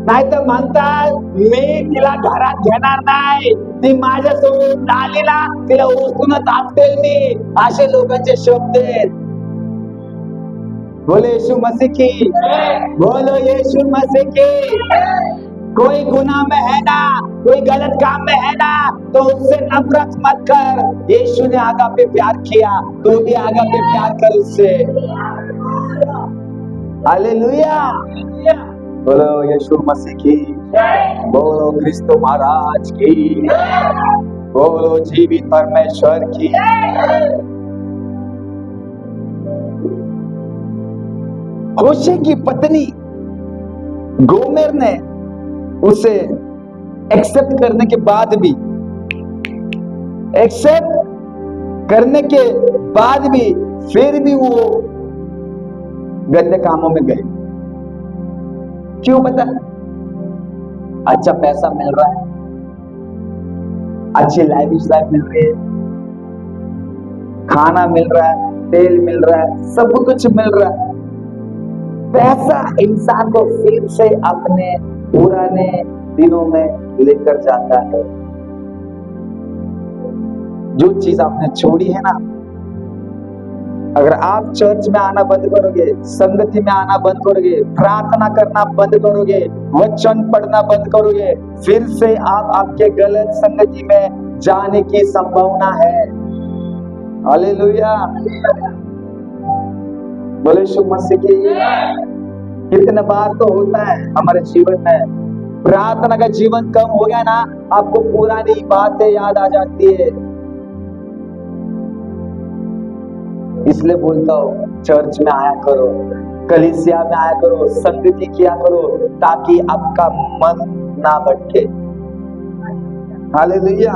नाही तर म्हणतात मी तिला घरात घेणार नाही, ती माझ्यासोबत आली ना तिला उचलूनच आपटेल मी, असे लोकांचे शब्द आहेत। बोलो यीशु मसीह की, बोलो यीशु मसीह की। कोई गुनाह में है ना, कोई गलत काम में है ना, तो उससे नफरत मत कर। यीशु ने आगापे प्यार किया, तू भी आगापे प्यार कर उससे। हालेलुया। बोलो यीशु मसीह की, बोलो क्रिस्तो महाराज की, बोलो जीवित परमेश्वर की। होशे की पत्नी गोमेर ने उसे एक्सेप्ट करने के बाद भी फिर भी वो गंदे कामों में गए। क्यों पता? अच्छा पैसा मिल रहा है, अच्छी लाइफ मिल रही है, खाना मिल रहा है, तेल मिल रहा है, सब कुछ मिल रहा है। पैसा इंसान को फिर से अपने पुराने दिनों में लेकर जाता है। जो चीज आपने छोड़ी है ना, अगर आप चर्च में आना बंद करोगे, संगति में आना बंद करोगे, प्रार्थना करना बंद करोगे, वचन पढ़ना बंद करोगे, फिर से आप आपके गलत संगति में जाने की संभावना है। हालेलुया। बोले यीशु मसीह की। कितने बार तो होता है हमारे जीवन में, प्रार्थना का जीवन कम हो गया ना, आपको पुरानी बातें याद आ जाती है। इसलिए बोलता हूँ चर्च में आया करो, कलीसिया में आया करो, संगति किया करो, ताकि आपका मन ना भटके। हालेलुया।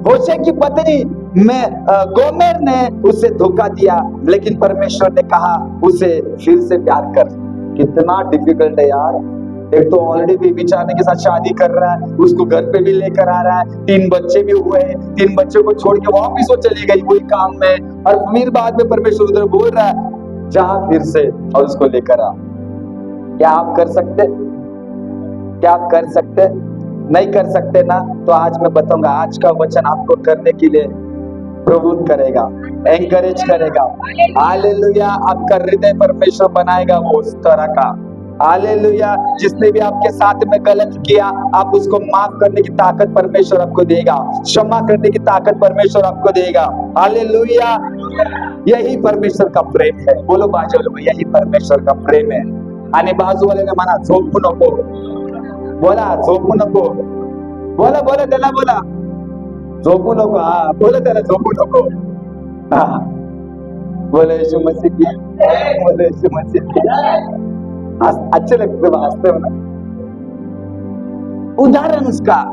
होशे की पत्नी में गोमेर ने उसे धोखा दिया, लेकिन परमेश्वर ने कहा उसे फिर से प्यार कर। कितना डिफिकल्ट है यार। एक तो ऑलरेडी बेविचारने के साथ शादी कर रहा है, उसको घर पे भी लेकर आ रहा है, 3 बच्चे भी हुए हैं, 3 बच्चों को छोड़ के वापिस वो चली गई वही काम में, और फिर बाद में परमेश्वर उधर बोल रहा है जा फिर से और उसको लेकर आ। क्या आप कर सकते? क्या आप कर सकते? नहीं कर सकते ना, तो आज मैं बताऊंगा, आज का वचन आपको करने के लिए प्रवृत्त करेगा, एनकरेज करेगा। हालेलुया। आपका हृदय परमेश्वर बनाएगा वो उस तरह का। हालेलुया। जिसने भी आपके साथ में गलत किया, आप उसको माफ करने की ताकत परमेश्वर आपको देगा, क्षमा करने की ताकत परमेश्वर आपको देगा। हालेलुया। यही परमेश्वर का प्रेम है। बोलो बाजू लो, यही परमेश्वर का प्रेम है। आणि बाजू वाले ने म्हणा झोपू नको, बोला झोपू नको, बोला बोला त्याला बोला झोपू नको, हा बोला त्याला झोपू नको, हा बोले यीशु मसीह की, बोले यीशु मसीह की। अच्छे लगते हो, हंसते हो ना। उदाहरण उसका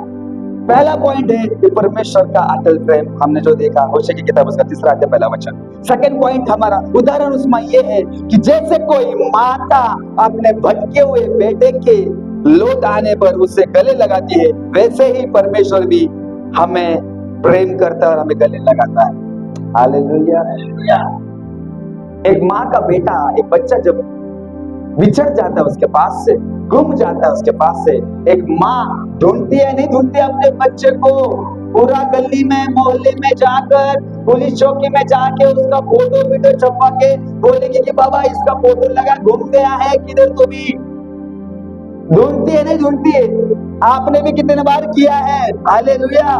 पहला पॉइंट है कि परमेश्वर का अटल प्रेम हमने जो देखा, होशे की किताब उसका 3 अध्याय पहला वचन। सेकंड पॉइंट हमारा उदाहरण उसमें ये है कि जैसे कोई माता अपने भटके हुए बेटे के लौट आने पर उसे गले लगाती है, वैसे ही परमेश्वर भी हमें प्रेम करता है और हमें गले लगाता है। हालेलुया। एक माँ का बेटा, एक बच्चा जब बिछड़ जाता है उसके पास से, गुम जाता है उसके पास से, एक माँ ढूंढती है, नहीं ढूंढती अपने बच्चे को, पूरा गली में मोहल्ले में जाकर, पुलिस चौकी में जाके उसका फोटो वीडियो छपवा के बोलेगी कि बाबा इसका फोटो लगा, घूम गया है किधर, तो भी ढूंढती है, नहीं ढूंढती है। आपने भी कितने बार किया है। हालेलुया।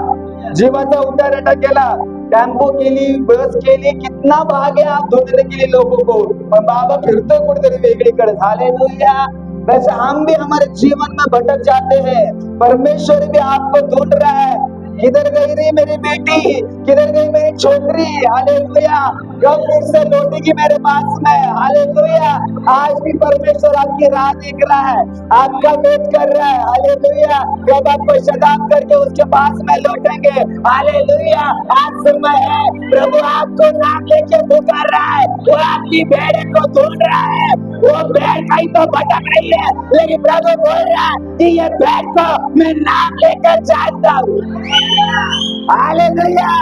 जीवाचा उद्धार अटकेला, टेम्पो के लिए, बस के लिए कितना भागे आप ढूंढने के लिए लोगों को, पर बाबा फिरते कुठेतरी वेगळीकडे। हालेलुया। वैसे हम भी हमारे जीवन में भटक जाते हैं, परमेश्वर भी आपको ढूंढ रहा है। किधर गई रही मेरी बेटी, किधर गई मेरी छोकरी। हालेलुया। कब फिर से लौटेगी मेरे पास में। हालेलुया। आज भी परमेश्वर आपकी राह देख रहा है, आपका वेट कर रहा है। हालेलुया। कब आपको शदाब करके उसके पास में लौटेंगे। हालेलुया। आज समय है, प्रभु आपको नाम लेके पुकार रहा है, वो आपकी भेड़ को ढूंढ रहा है। वो भेड़ कहीं तो भटक रही है, लेकिन प्रभु बोल रहा है कि ये भेड़ को मैं नाम लेकर जानता हूँ। हालेलुया।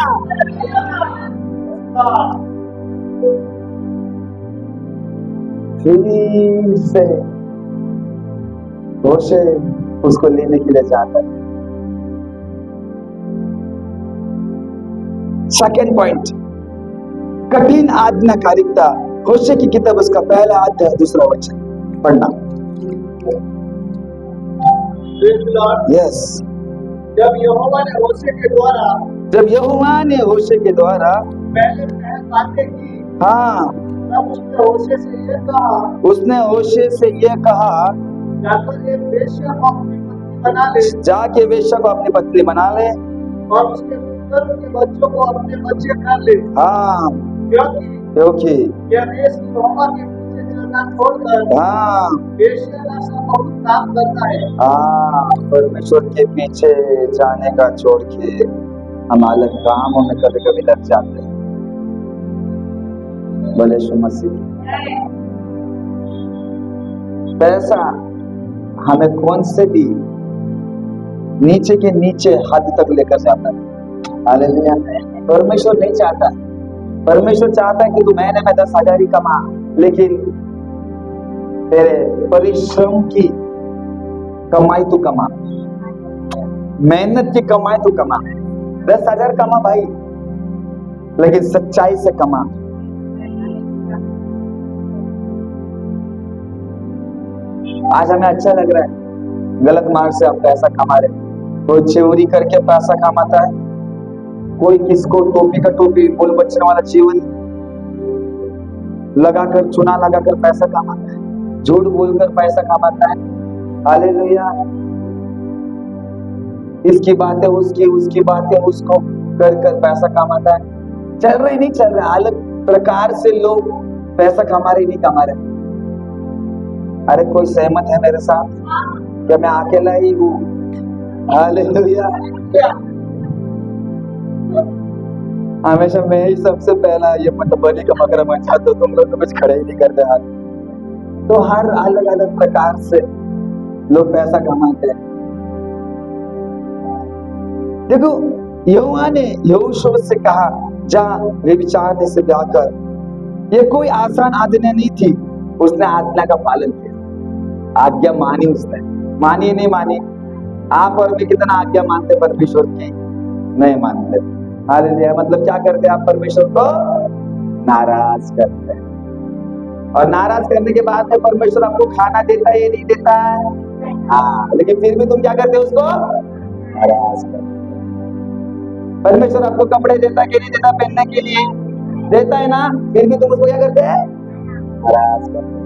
फिर से होशे उसको लेने के लिए जाता है। सेकेंड पॉइंट, कठिन आज्ञाकारिता। होशे की किताब उसका पहला अध्याय 2 वचन पढ़ना। यस। जब यहोवा ने होशे के द्वारा पहले बातें की, हाँ, तब उसने होशे से ये कहा, जाकर एक वेश्या को अपनी पत्नी बना ले, जाके वेश्या को अपनी पत्नी बना ले, और उसके पुत्र के बच्चों को अपने बच्चे कर ले। हाँ, क्योंकि यह देश यहोवा के पीछे चलना छोड़कर, हाँ, वेश्या का सा बहुत काम करता है। हाँ, परमेश्वर के पीछे जाने का छोड़ के हम अलग कामों में कभी कभी लग जाते हैं। बोले यीशु मसीह। पैसा हमें कौन से भी नीचे के नीचे हद तक लेकर जाता है। हालेलुया। परमेश्वर नहीं चाहता, परमेश्वर चाहता है कि तू महीने में 10,000 ही कमा, लेकिन तेरे परिश्रम की कमाई तू कमा, मेहनत की कमाई तू कमा। 10,000 कमा भाई, लेकिन सच्चाई से कमा। आज हमें अच्छा लग रहा है, गलत मार्ग से आप पैसा कमा रहे। कोई चोरी करके पैसा कमाता है, कोई किसको टोपी का टोपी बोल बचने वाला जीवन लगाकर, चुना लगाकर पैसा कमाता है, झूठ बोलकर पैसा कमाता है। हालेलुया। इसकी बातें उसकी, उसकी बातें उसको कर कर पैसा कमाता है। चल रहे नहीं चल रहा, अलग प्रकार से लोग पैसा कमा रहे नहीं कमा रहे। अरे कोई सहमत है मेरे साथ? क्या मैं अकेला ही हूँ? हालेलुया। हमेशा मैं ही सबसे पहला ये मतलब बनी का मगर बन जाता, तो तुम लोग तो कुछ खड़े ही नहीं करते हाथ। तो हर अलग अलग प्रकार से लोग पैसा कमाते हैं। देखो, यहोवा ने यहोशू से कहा, जा व्यभिचार से ब्याह कर, ये कोई आसान आज्ञा नहीं थी, उसने आज्ञा का पालन किया। आज्ञा मानी उसने, मानी नहीं मानी? आप और मैं कितना आज्ञा मानते परमेश्वर की? नहीं मानते। हालेलुया। मतलब क्या करते आप? परमेश्वर को नाराज करते हैं। और नाराज करने के बाद में परमेश्वर आपको खाना देता है या नहीं देता है? हाँ, लेकिन फिर भी तुम क्या करते हो? उसको नाराज करते। परमेश्वर आपको कपड़े देता है कि नहीं देता पहनने के लिए? देता है ना, फिर भी तुम उसको क्या करते हैं? नाराज करते।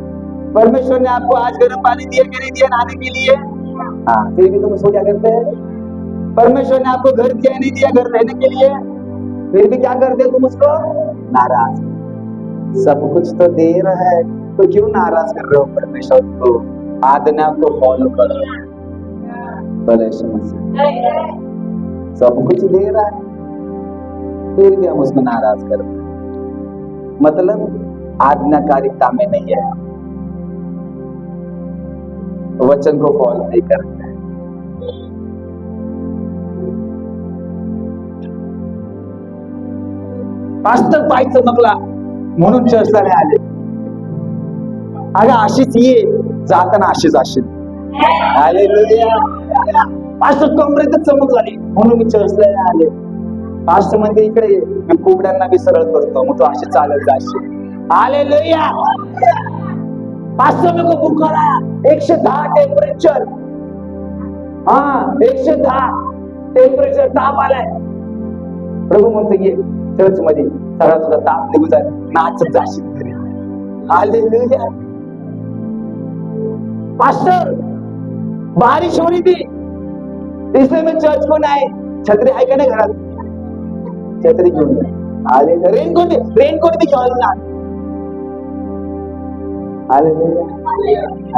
परमेश्वर ने आपको आज गर्म पानी दिया कि नहीं दिया नहाने के लिए? हाँ, फिर भी तुम उसको क्या करते हैं? परमेश्वर ने आपको घर दिया नहीं दिया घर रहने के लिए? फिर भी क्या करते हो तुम उसको? नाराज। सब कुछ तो दे रहा है, तो क्यों नाराज कर रहे हो परमेश्वर को? आज्ञा को फॉलो करो। भले सब कुछ दे रहा है, फिर भी हम उसको नाराज करते हैं। मतलब आज्ञाकारिता में नहीं है, वचन को फॉलो नहीं करते हैं। पास्टर पाय चमकला म्हणून चर्चला नाही आले. अगं अशीच ये, जाताना अशीच अशीच. हालेलुया. पास्टर कमरेतच चमक झाली म्हणून मी चर्चला नाही आले. पास्टर म्हणते इकडे ये, मी कोबड्यांना बी सरळ करतो, मग तू अशी चालत जाशील. हालेलुया. पास्टर मेरे को बुखार आया, 110 टेम्परेचर. हाँ 110 टेम्परेचर, ताप आलाय. प्रभू म्हणतो ये चर्च मध्ये, सगळा तुझा ताप निघून जाईल, नाचत जाशील घरी. हालेलुया. पास्टर बारिश हो रही थी, इसलिए मैं चर्च को नहीं. छत्री आहे का नाही घरात? छत्री घेऊन आले. रेनकोट भी घेऊन ना. हालेलुया.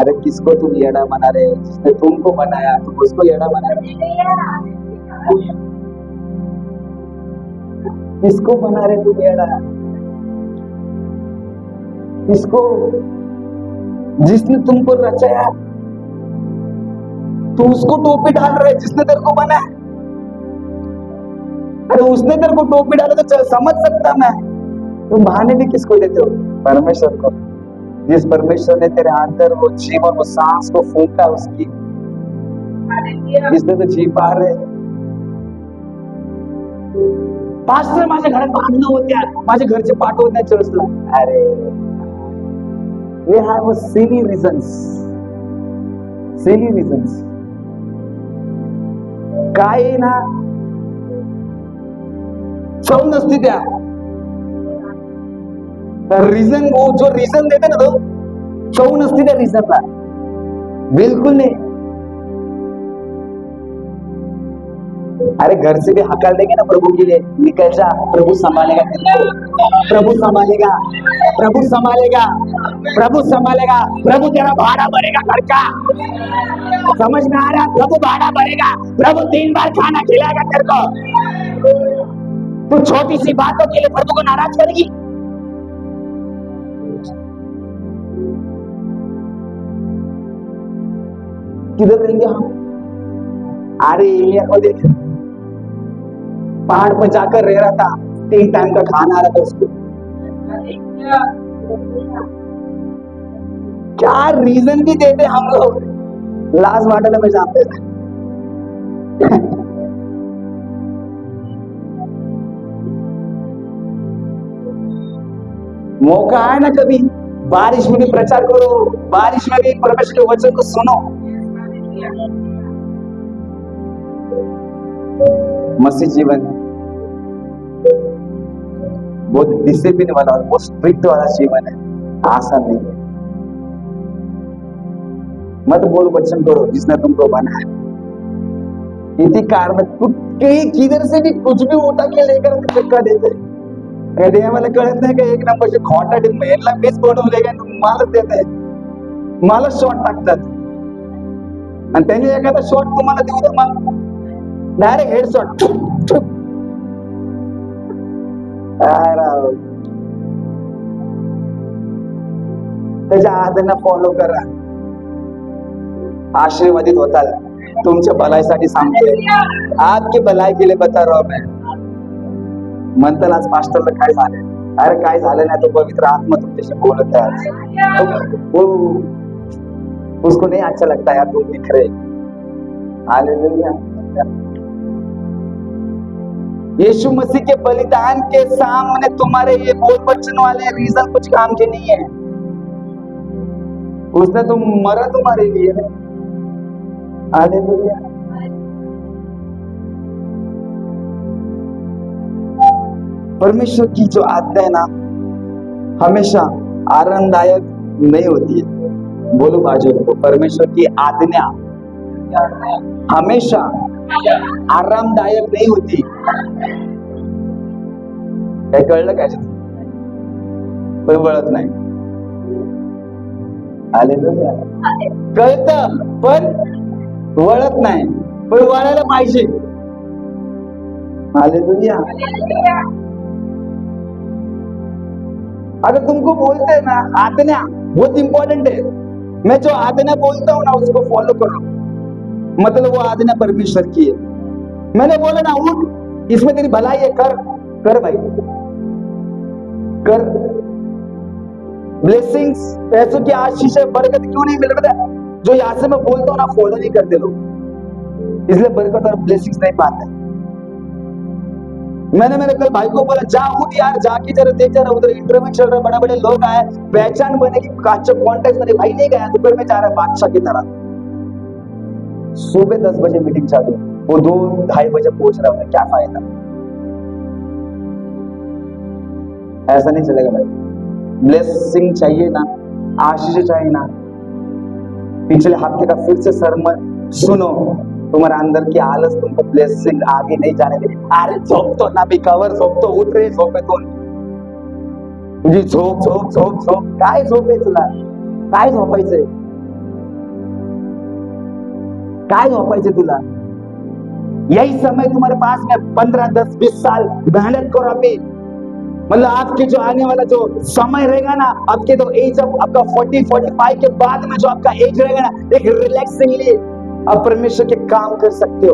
अरे किसको तुम येड़ा बना रहे? जिसने तुमको बनाया तुम उसको येड़ा बना रहे? किसको बना रहे तुम येड़ा? किसको? जिसने तुमको रचाया तो उसको टोपी डाल रहे जिसने तेरे को बनाया. अरे उसने तेरे को टोपी डाला तो समझ सकता मैं. तुम बहाने भी किसको देते हो? परमेश्वर को. जिस परमेश्वर ने तेरे अंदर वो जीवन, वो सांस को फूंका, उसकी जिसने तो जी पा रहे. पास्टर माझ्या घरात भांडणं होत्या, माझ्या घरचे पाठवत नाही चर्चला. अरे we have a silly reasons. काय आहे ना, चव नसती त्या. रिझन, वो जो रिझन देते ना तो चव नसती त्या रिझनला, बिल्कुल नहीं. अरे घर से भी हकाल देंगे ना प्रभु के लिए, निकल जा, प्रभु संभालेगा तेरे को. प्रभु संभालेगा, प्रभु संभालेगा, प्रभु संभालेगा. प्रभु तेरा भाड़ा भरेगा घर का. समझ में आ रहा? प्रभु भाड़ा भरेगा. प्रभु 3 बार खाना खिलाएगा तेरे को. तू छोटी सी बातों के लिए प्रभु को नाराज करेगी? किधर रहेंगे हम? अरे एलिया को देख, पहाड़ पर जाकर रह रहा था, 3 टाइम का खाना आ रहा था उसको. क्या रीजन भी देते हम लोग, लास्ट वाटर में जाते थे. मौका है ना, कभी बारिश में भी प्रचार करो, बारिश में भी परमेश्वर के वचन को सुनो. मसीह जीवन बहुत डिसिप्लिन वाला और बहुत स्ट्रिक्ट वाला जीवन है, आसान नहीं है. मत बोल वचन करो जिसने तुमको बनाया. इसी कारण किधर से भी कुछ भी उठा के लेकर धक्का देते. मला कळत नाही का, 1 नंबरचे खोटा मेनला मीच बनवले का, मालच देते, मला शॉट टाकतात. आणि त्यांनी एखादा शॉट तुम्हाला देऊ दे, मग डायरेक्ट हेडशॉट. त्याच्या आज्ञा फॉलो करा, आशीर्वादित होताल. तुमच्या भलाईसाठी सांगतोय, आपकी भलाई के लिए बता रहा हूं मैं. म्हणताल आज पास्टरला काय झालं, अरे काय झालं नाही तो पवित्र आत्मा तुमच्याशी बोलत आहे वो उसको नहीं अच्छा लगता यार तुम दिख रहे। हालेलुया। यीशु मसीह के बलिदान के सामने तुम्हारे ये बोल बच्चन वाले रीजन कुछ काम के नहीं है। उसने तो मरा तुम्हारे लिए है। हालेलुया। परमेश्वर की जो आज्ञा है ना हमेशा आरामदायक नहीं होती है। बोलो बाजू को, परमेश्वर की आज्ञा हमेशा आरामदायक नहीं होती। काय कळलं काय पण वळत नाही। हालेलुया। कळतं पण वळत नाही, पण वळायला पाहिजे। हालेलुया। अगर तुमको बोलते हैं ना आज्ञा बहुत इंपॉर्टेंट है, मैं जो आज्ञा बोलता हूँ ना उसको फॉलो करो, मतलब वो आज्ञा परमेश्वर की है। मैंने बोला ना उठ, इसमें तेरी भलाई है, कर कर भाई कर। ब्लेसिंग्स, पैसों की आशीष है, बरकत क्यों नहीं मिल रहा? जो यहाँ से मैं बोलता हूँ ना फॉलो नहीं करते लोग, इसलिए बरकत और ब्लेसिंग्स नहीं पाते। मैंने मेरे कल भाई को बोला जा उठ यार, जाके जरा देख जरा उधर इंटरव्यू चल रहा है, बड़े बड़े लोग आए, पहचान बनेगी, काचा कॉन्टेक्ट बने। भाई नहीं गया, दोपहर में जा रहा है बादशाह की तरह। सुबह 10 बजे मीटिंग चालू, वो 2-2:30 बजे पहुंच रहा है, क्या फायदा? ऐसा नहीं चलेगा भाई। ब्लेसिंग चाहिए ना, आशीष चाहिए ना। पिछले हफ्ते का फिर से सरमन सुनो, तुम्हारे अंदर की आलस तुमको ब्लेसिंग आगे नहीं जाने देगी। अरे झोपतो ना बी कवर, झोपतो उठ रे झोपेतून, तुझी झोप झोप झोप झोप। काय झोपे तुला? काय झोपायचंय? काय झोपायचंय तुला? यही समय तुम्हारे पास में 15, 10, 20 साल मेहनत करो अभी। मतलब आपके जो आने वाला जो समय रहेगा ना, आपके तो एज ऑफ आपका 40-45 के बाद में जो आपका एज रहेगा ना, एक रिलैक्सिंगली आप परमेश्वर के काम कर सकते हो,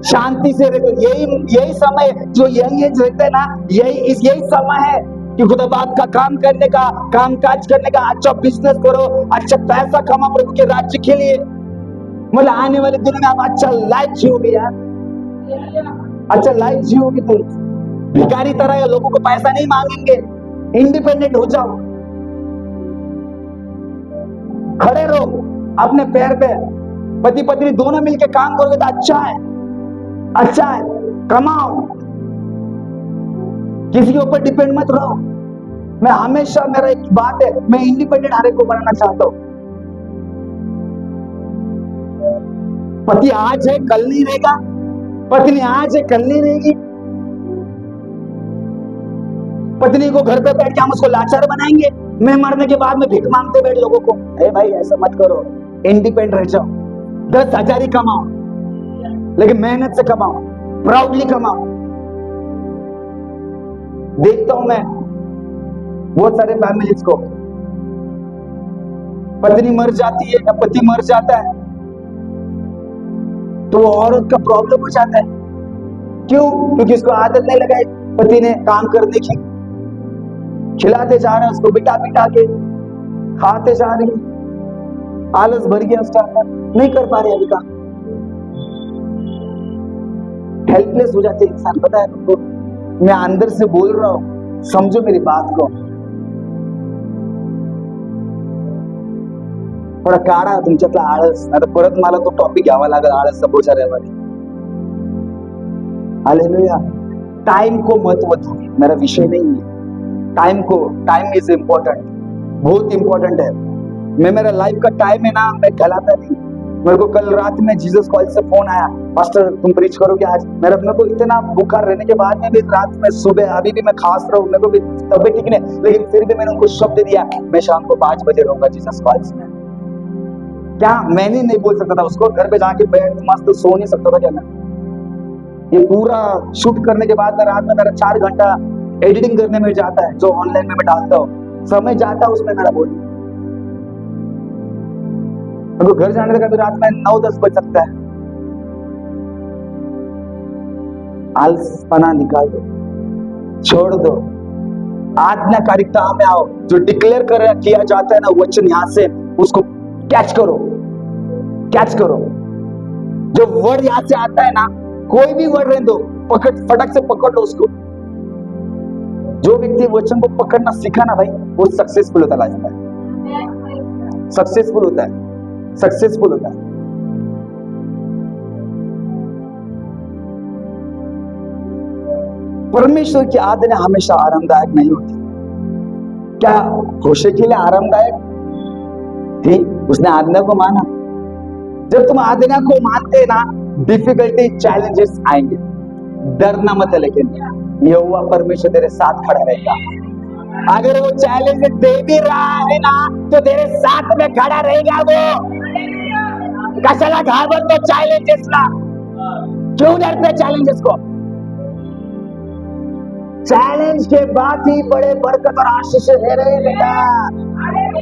शांति से रहो। यही समय जो यंग एज रहता है ना, यही समय है कि खुदाबाद का काम करने का, काम काज करने का, अच्छा बिजनेस करो, अच्छा पैसा कमा प्रभु के राज्य के लिए। मतलब आने वाले दिनों में आप अच्छा लाइफ जियोगे यार, अच्छा लाइफ जियोगे तुम। भिखारी तरह या लोगों को पैसा नहीं मांगेंगे, इंडिपेंडेंट हो जाओ, खड़े रहो अपने पैर पे। पति पत्नी दोनों मिलकर काम करोगे तो अच्छा है, अच्छा है, कमाओ, किसी के ऊपर डिपेंड मत रहो। मैं हमेशा, मेरा एक बात है, मैं इंडिपेंडेंट हर एक को बनाना चाहता हूं। पति आज है कल नहीं रहेगा, पत्नी आज है कल नहीं रहेगी। पत्नी को घर पे बैठ के हम उसको लाचार बनाएंगे, मैं मरने के बाद में भीख मांगते बैठ लोगों को। ए भाई ऐसा मत करो, इंडिपेंडेंट रह जाओ। 10,000 ही कमाओ, लेकिन मेहनत से कमाओ, प्राउडली कमाओ। देखता हूं मैं बहुत सारे फैमिलीज को, पत्नी मर जाती है या पति मर जाता है तो औरत का प्रॉब्लम हो जाता है। क्यों? क्योंकि उसको आदत नहीं लगाई पति ने काम करने की, खिलाते जा रहे हैं उसको, बिठा बिठा के खाते जा रही, आलस भर गया उसका अंदर, नहीं कर पा रही अभी काम, हेल्पलेस हो जाते इंसान। पता है तुमको, मैं अंदर से बोल रहा हूं, समझो मेरी बात को। थोडा काढा तुमच्यातला आळस, नाही तर परत मला तो टॉपिक घ्यावा लागेल, आळस बोजा रहवारी। हालेलुया। टाइम को महत्व दो, मेरा विषय नहीं है। टाइम इज इम्पोर्टेंट, बहुत इंपॉर्टेंट है। मैं, मेरा लाइफ का टाइम है ना, मैं गलाता नहीं। मेरे को कल रात में जीसस कॉल से फोन आया, पास्टर तुम प्रीच करोगे आज? मेरे को इतना बुखार रहने के बाद में भी रात में, सुबह अभी भी मैं खांस रहा हूँ, मेरे को भी तबियत ठीक नहीं, लेकिन फिर भी मैंने उनको शब्द दिया, मैं शाम को 5 बजे रहूंगा जीसस कॉल में। क्या मैंने नहीं बोल सकता था उसको? घर पे जाके बैठ मस्त सो नहीं सकता था क्या मैं? ये पूरा शूट करने के बाद में रात में मेरा 4 घंटा एडिटिंग करने में जाता है, जो ऑनलाइन में मैं डालता हूँ, समय जाता है उसमें मेरा। बोल तो घर जाने तक अभी रात में 9-10 बज सकता है। आलसपना निकाल दो, छोड़ दो, आज्ञाकारिता में आओ। जो डिक्लेयर किया जाता है ना वचन, यहां से उसको कैच करो, कैच करो। जो वर्ड यहां से आता है ना, कोई भी वर्ड रहने दो, फटक से पकड़ लो उसको। जो व्यक्ति वचन को पकड़ना सीखा ना भाई, वो सक्सेसफुल होता है, लाइफ में सक्सेसफुल होता है, सक्सेसफुल होता है। परमेश्वर की आज्ञा हमेशा आरामदायक नहीं होती। क्या होशे के लिए आरामदायक थी? उसने आज्ञा को माना। जब तुम आज्ञा को मानते ना, डिफिकल्टी चैलेंजेस आएंगे, डरना मत है। लेकिन यहोवा परमेश्वर तेरे साथ खड़ा रहेगा। अगर वो चैलेंज दे भी रहा है ना, तो तेरे साथ में खड़ा रहेगा वो। कशाला घाबरतो चॅलेंजेसला? क्यों डरते चैलेंजेस को? चॅलेंज के बाद ही बड़े बरकत और आशीष हे रे बेटा।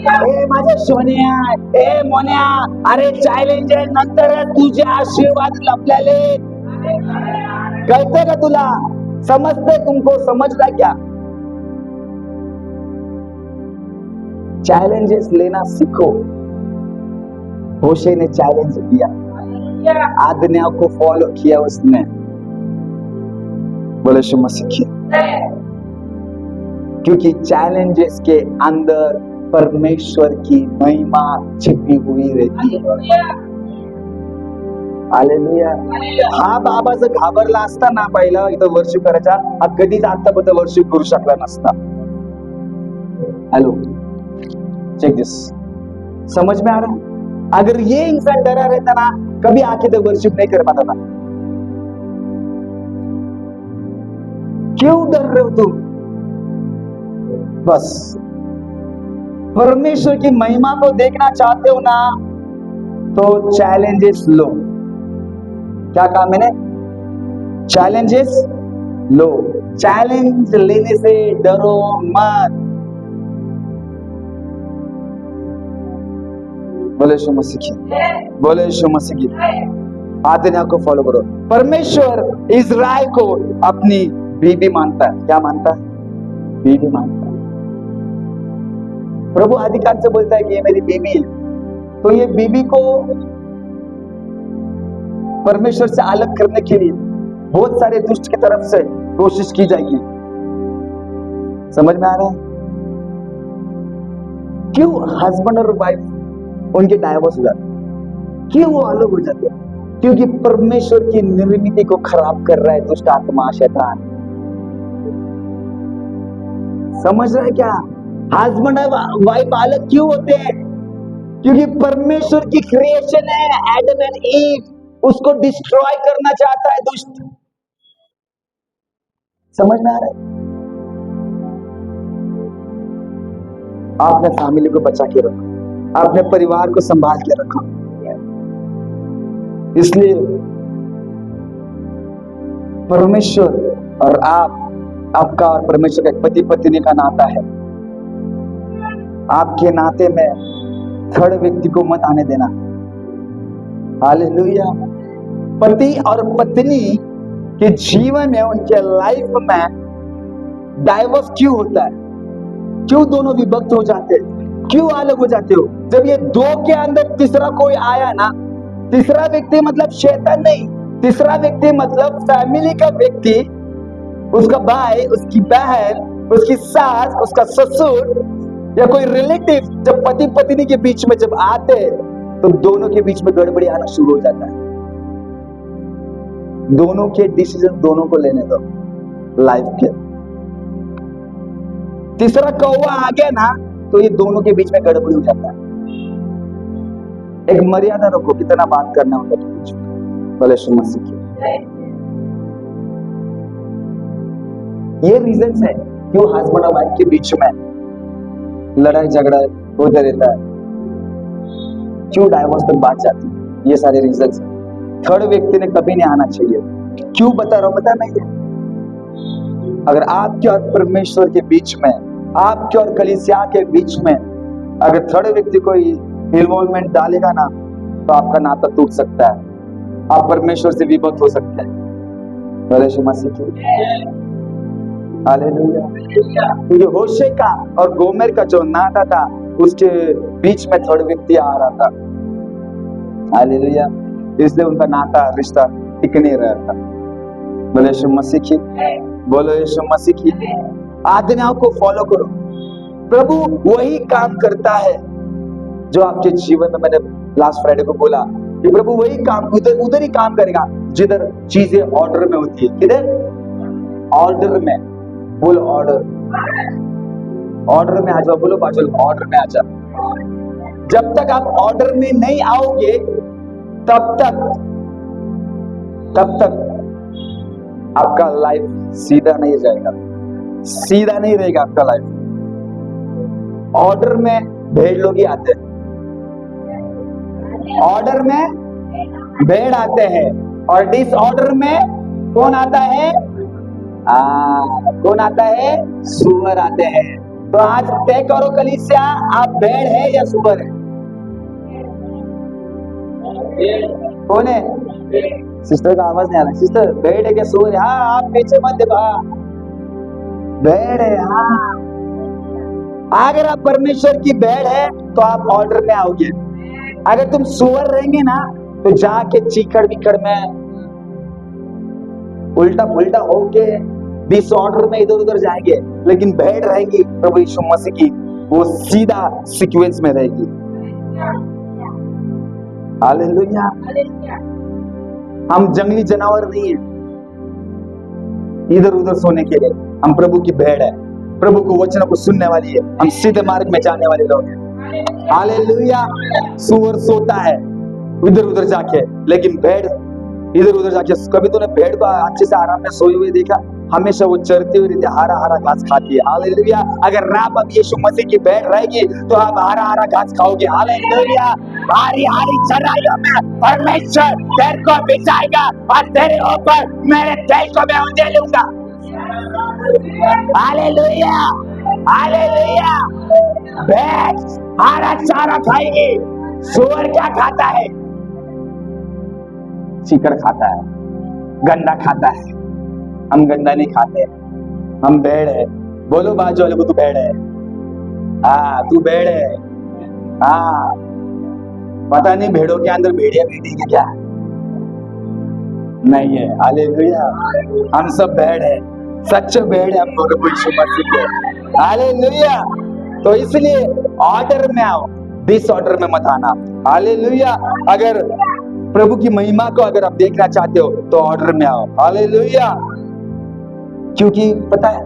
ए माझे सोन्या, ए मोन्या, अरे चॅलेंज नंतर तुझे आशीर्वाद लपलेले। कळतंय का तुला? समजते तुमको? समझता क्या? चैलेंजेस लेना सीखो। होशे ने चैलेंज दिया, आज्ञा को फॉलो किया उसने। बोले यीशु मसीह की। क्योंकि चैलेंजेस के अंदर परमेश्वर की महिमा छिपी हुई रहती है। हालेलुया। हा बाबा जर घाबरला असता ना पहिला इथं वर्शिप करायचा, हा कधीच आतापर्यंत वर्शिप करू शकला नसता। Hello, check this. समझ में आ रहा है? अगर ये इंसान डरा रहता ना, कभी आके तो वर्शिप नहीं कर पाता था। क्यों डर रहे हो तुम? बस परमेश्वर की महिमा को देखना चाहते हो ना, तो चैलेंजेस लो। क्या कहा मैंने? चैलेंजेस लो। चैलेंज लेने से डरो मत। बोले यीशु मसीह की, बोले यीशु मसीह की। आज्ञा को फॉलो करो। परमेश्वर इज़राइल को अपनी बीवी मानता है। क्या मानता है? बीवी मानता है। प्रभु अधिकार से बोलता है कि ये मेरी बीवी है, तो ये बीवी को परमेश्वर से अलग करने के लिए बहुत सारे दुष्ट की तरफ से कोशिश की जाएगी। समझ में आ रहा है? क्यों हस्बैंड और वाइफ उनके डाइवोर्स हो जाते? क्यों वो अलग हो जाते? क्योंकि परमेश्वर की निर्मिति को खराब कर रहा है दुष्ट आत्मा, शैतान। समझ रहे क्या? हस्बैंड और वाइफ अलग क्यों होते हैं? क्योंकि परमेश्वर की क्रिएशन है एडम एंड ईव, उसको डिस्ट्रॉय करना चाहता है दुष्ट। समझ में आ रहा है? आपने फैमिली को बचा के रखो, अपने परिवार को संभाल के रखो। इसलिए परमेश्वर और आपका और परमेश्वर का एक पति पत्नी का नाता है। आपके नाते में थर्ड व्यक्ति को मत आने देना। हालेलुया। पति और पत्नी के जीवन में, उनके लाइफ में डाइवोर्स क्यों होता है? क्यों दोनों विभक्त हो जाते हैं? क्यों अलग हो जाते हो? जब ये दो के अंदर तीसरा कोई आया ना, तीसरा व्यक्ति मतलब शैतान नहीं, तीसरा व्यक्ति मतलब फैमिली का व्यक्ति, उसका भाई, उसकी बहन, उसकी सास, उसका ससुर या कोई रिलेटिव, जब पति पत्नी के बीच में जब आते तो दोनों के बीच में गड़बड़ी आना शुरू हो जाता है। दोनों के डिसीजन दोनों को लेने दो लाइफ के। तीसरा कौवा आ गया ना, तो ये दोनों के बीच में गड़बड़ी हो जाता है। एक मर्यादा रखो, कितना बात करना होगा तो कुछ। भले यीशु मसीह की। ये रीजन है क्यों हस्बैंड और वाइफ के बीच में लड़ाई झगड़ा होता रहता है, क्यों डाइवोर्स तक बात जाती है। ये सारे रीजन है। थर्ड व्यक्ति ने कभी नहीं आना चाहिए। क्यों बता रहा हूं? बता मैं, अगर आपके और परमेश्वर के बीच में, आपके और कलीसिया के बीच में अगर थर्ड व्यक्ति कोई इन्वॉल्वमेंट डालेगा ना, तो आपका नाता टूट सकता है, आप परमेश्वर से विभक्त हो सकते हैं। भले यीशु मसीह की। हालेलुया। क्योंकि होशे का और गोमेर का जो नाता था उसके बीच में थोड़े व्यक्ति आ रहा था। हालेलुया। इसलिए उनका नाता रिश्ता टिक नहीं रहा था। बोले यीशु मसीह की, बोलो यीशु मसीह की। आज्ञाओं को फॉलो करो। प्रभु वही काम करता है जो आपके जीवन में, मैंने लास्ट फ्राइडे को बोला कि प्रभु वही काम उधर ही काम करेगा जिधर चीजें ऑर्डर में होती है। किधर? ऑर्डर में। बोलो ऑर्डर। ऑर्डर में आ जाओ। बोलो बाजू, ऑर्डर में आ जाओ। जब तक आप ऑर्डर में नहीं आओगे तब तक आपका लाइफ सीधा नहीं जाएगा, सीधा नहीं रहेगा आपका लाइफ। ऑर्डर में भेड़ लोग ही आते हैं, ऑर्डर में भेड़ आते हैं, और डिसऑर्डर में कौन आता है? कौन आता है? सुअर आते हैं। तो आज तय करो कलीसिया, आप भेड़ है या सुअर है? कौन है? सिस्टर का आवाज नहीं आ रहा। सिस्टर भेड़ है क्या सुअर है? हाँ, आप पीछे मत देखो। हाँ, भेड़ है। हाँ, अगर आप परमेश्वर की भेड़ है तो आप ऑर्डर में आओगे। अगर तुम सुअर रहेंगे ना तो जाके चीखड़ बिखड़ में उल्टा पुल्टा होके डिसऑर्डर में इधर उधर जाएंगे। लेकिन भेड़ रहेगी प्रभु यीशु मसीह की, वो सीधा सीक्वेंस में रहेगी। हालेलुया। हम जंगली जानवर नहीं है इधर उधर सोने के लिए। हम प्रभु की भेड़ है, प्रभु को वचनों को सुनने वाली है। हम सीधे मार्ग में जाने वाले लोग हैं। हालेलुया। सुअर सोता है इधर उधर जाके, लेकिन भेड़ इधर उधर जाके। कभी तूने भेड़ को अच्छे से आराम में सोई हुई देखा? हमेशा वो चरती हुई रहती है, हरा हरा घास खाती है। हालेलुया। अगर आप अब यीशु मसीह की भेड़ रहेगी तो आप हरा हरा घास खाओगे। हालेलुया। हरी हरी चराइयों में परमेश्वर तेरे को बिछाएगा और तेरे ऊपर मेरे तेल को मैं उंडेलूंगा। हालेलुया। हालेलुया। भेड़ हरा चारा खाएगी, सुअर क्या खाता है? चीकड़ खाता है, गंदा खाता है। हम गंदा नहीं खाते, हम भेड़ है। बोलो बाजू वाले को, तू भेड़ है। हाँ, तू भेड़ है। हाँ, पता नहीं भेड़ों के अंदर भेड़िया भेड़ी है क्या? नहीं है। हालेलुया। हम सब भेड़ है, सच्चे भेड़ है हम लोग यीशु मसीह के। हालेलुया। तो इसलिए ऑर्डर में आओ, डिसऑर्डर में मत आना। हालेलुया। अगर प्रभु की महिमा को अगर आप देखना चाहते हो तो ऑर्डर में आओ। हालेलुया। क्योंकि पता है,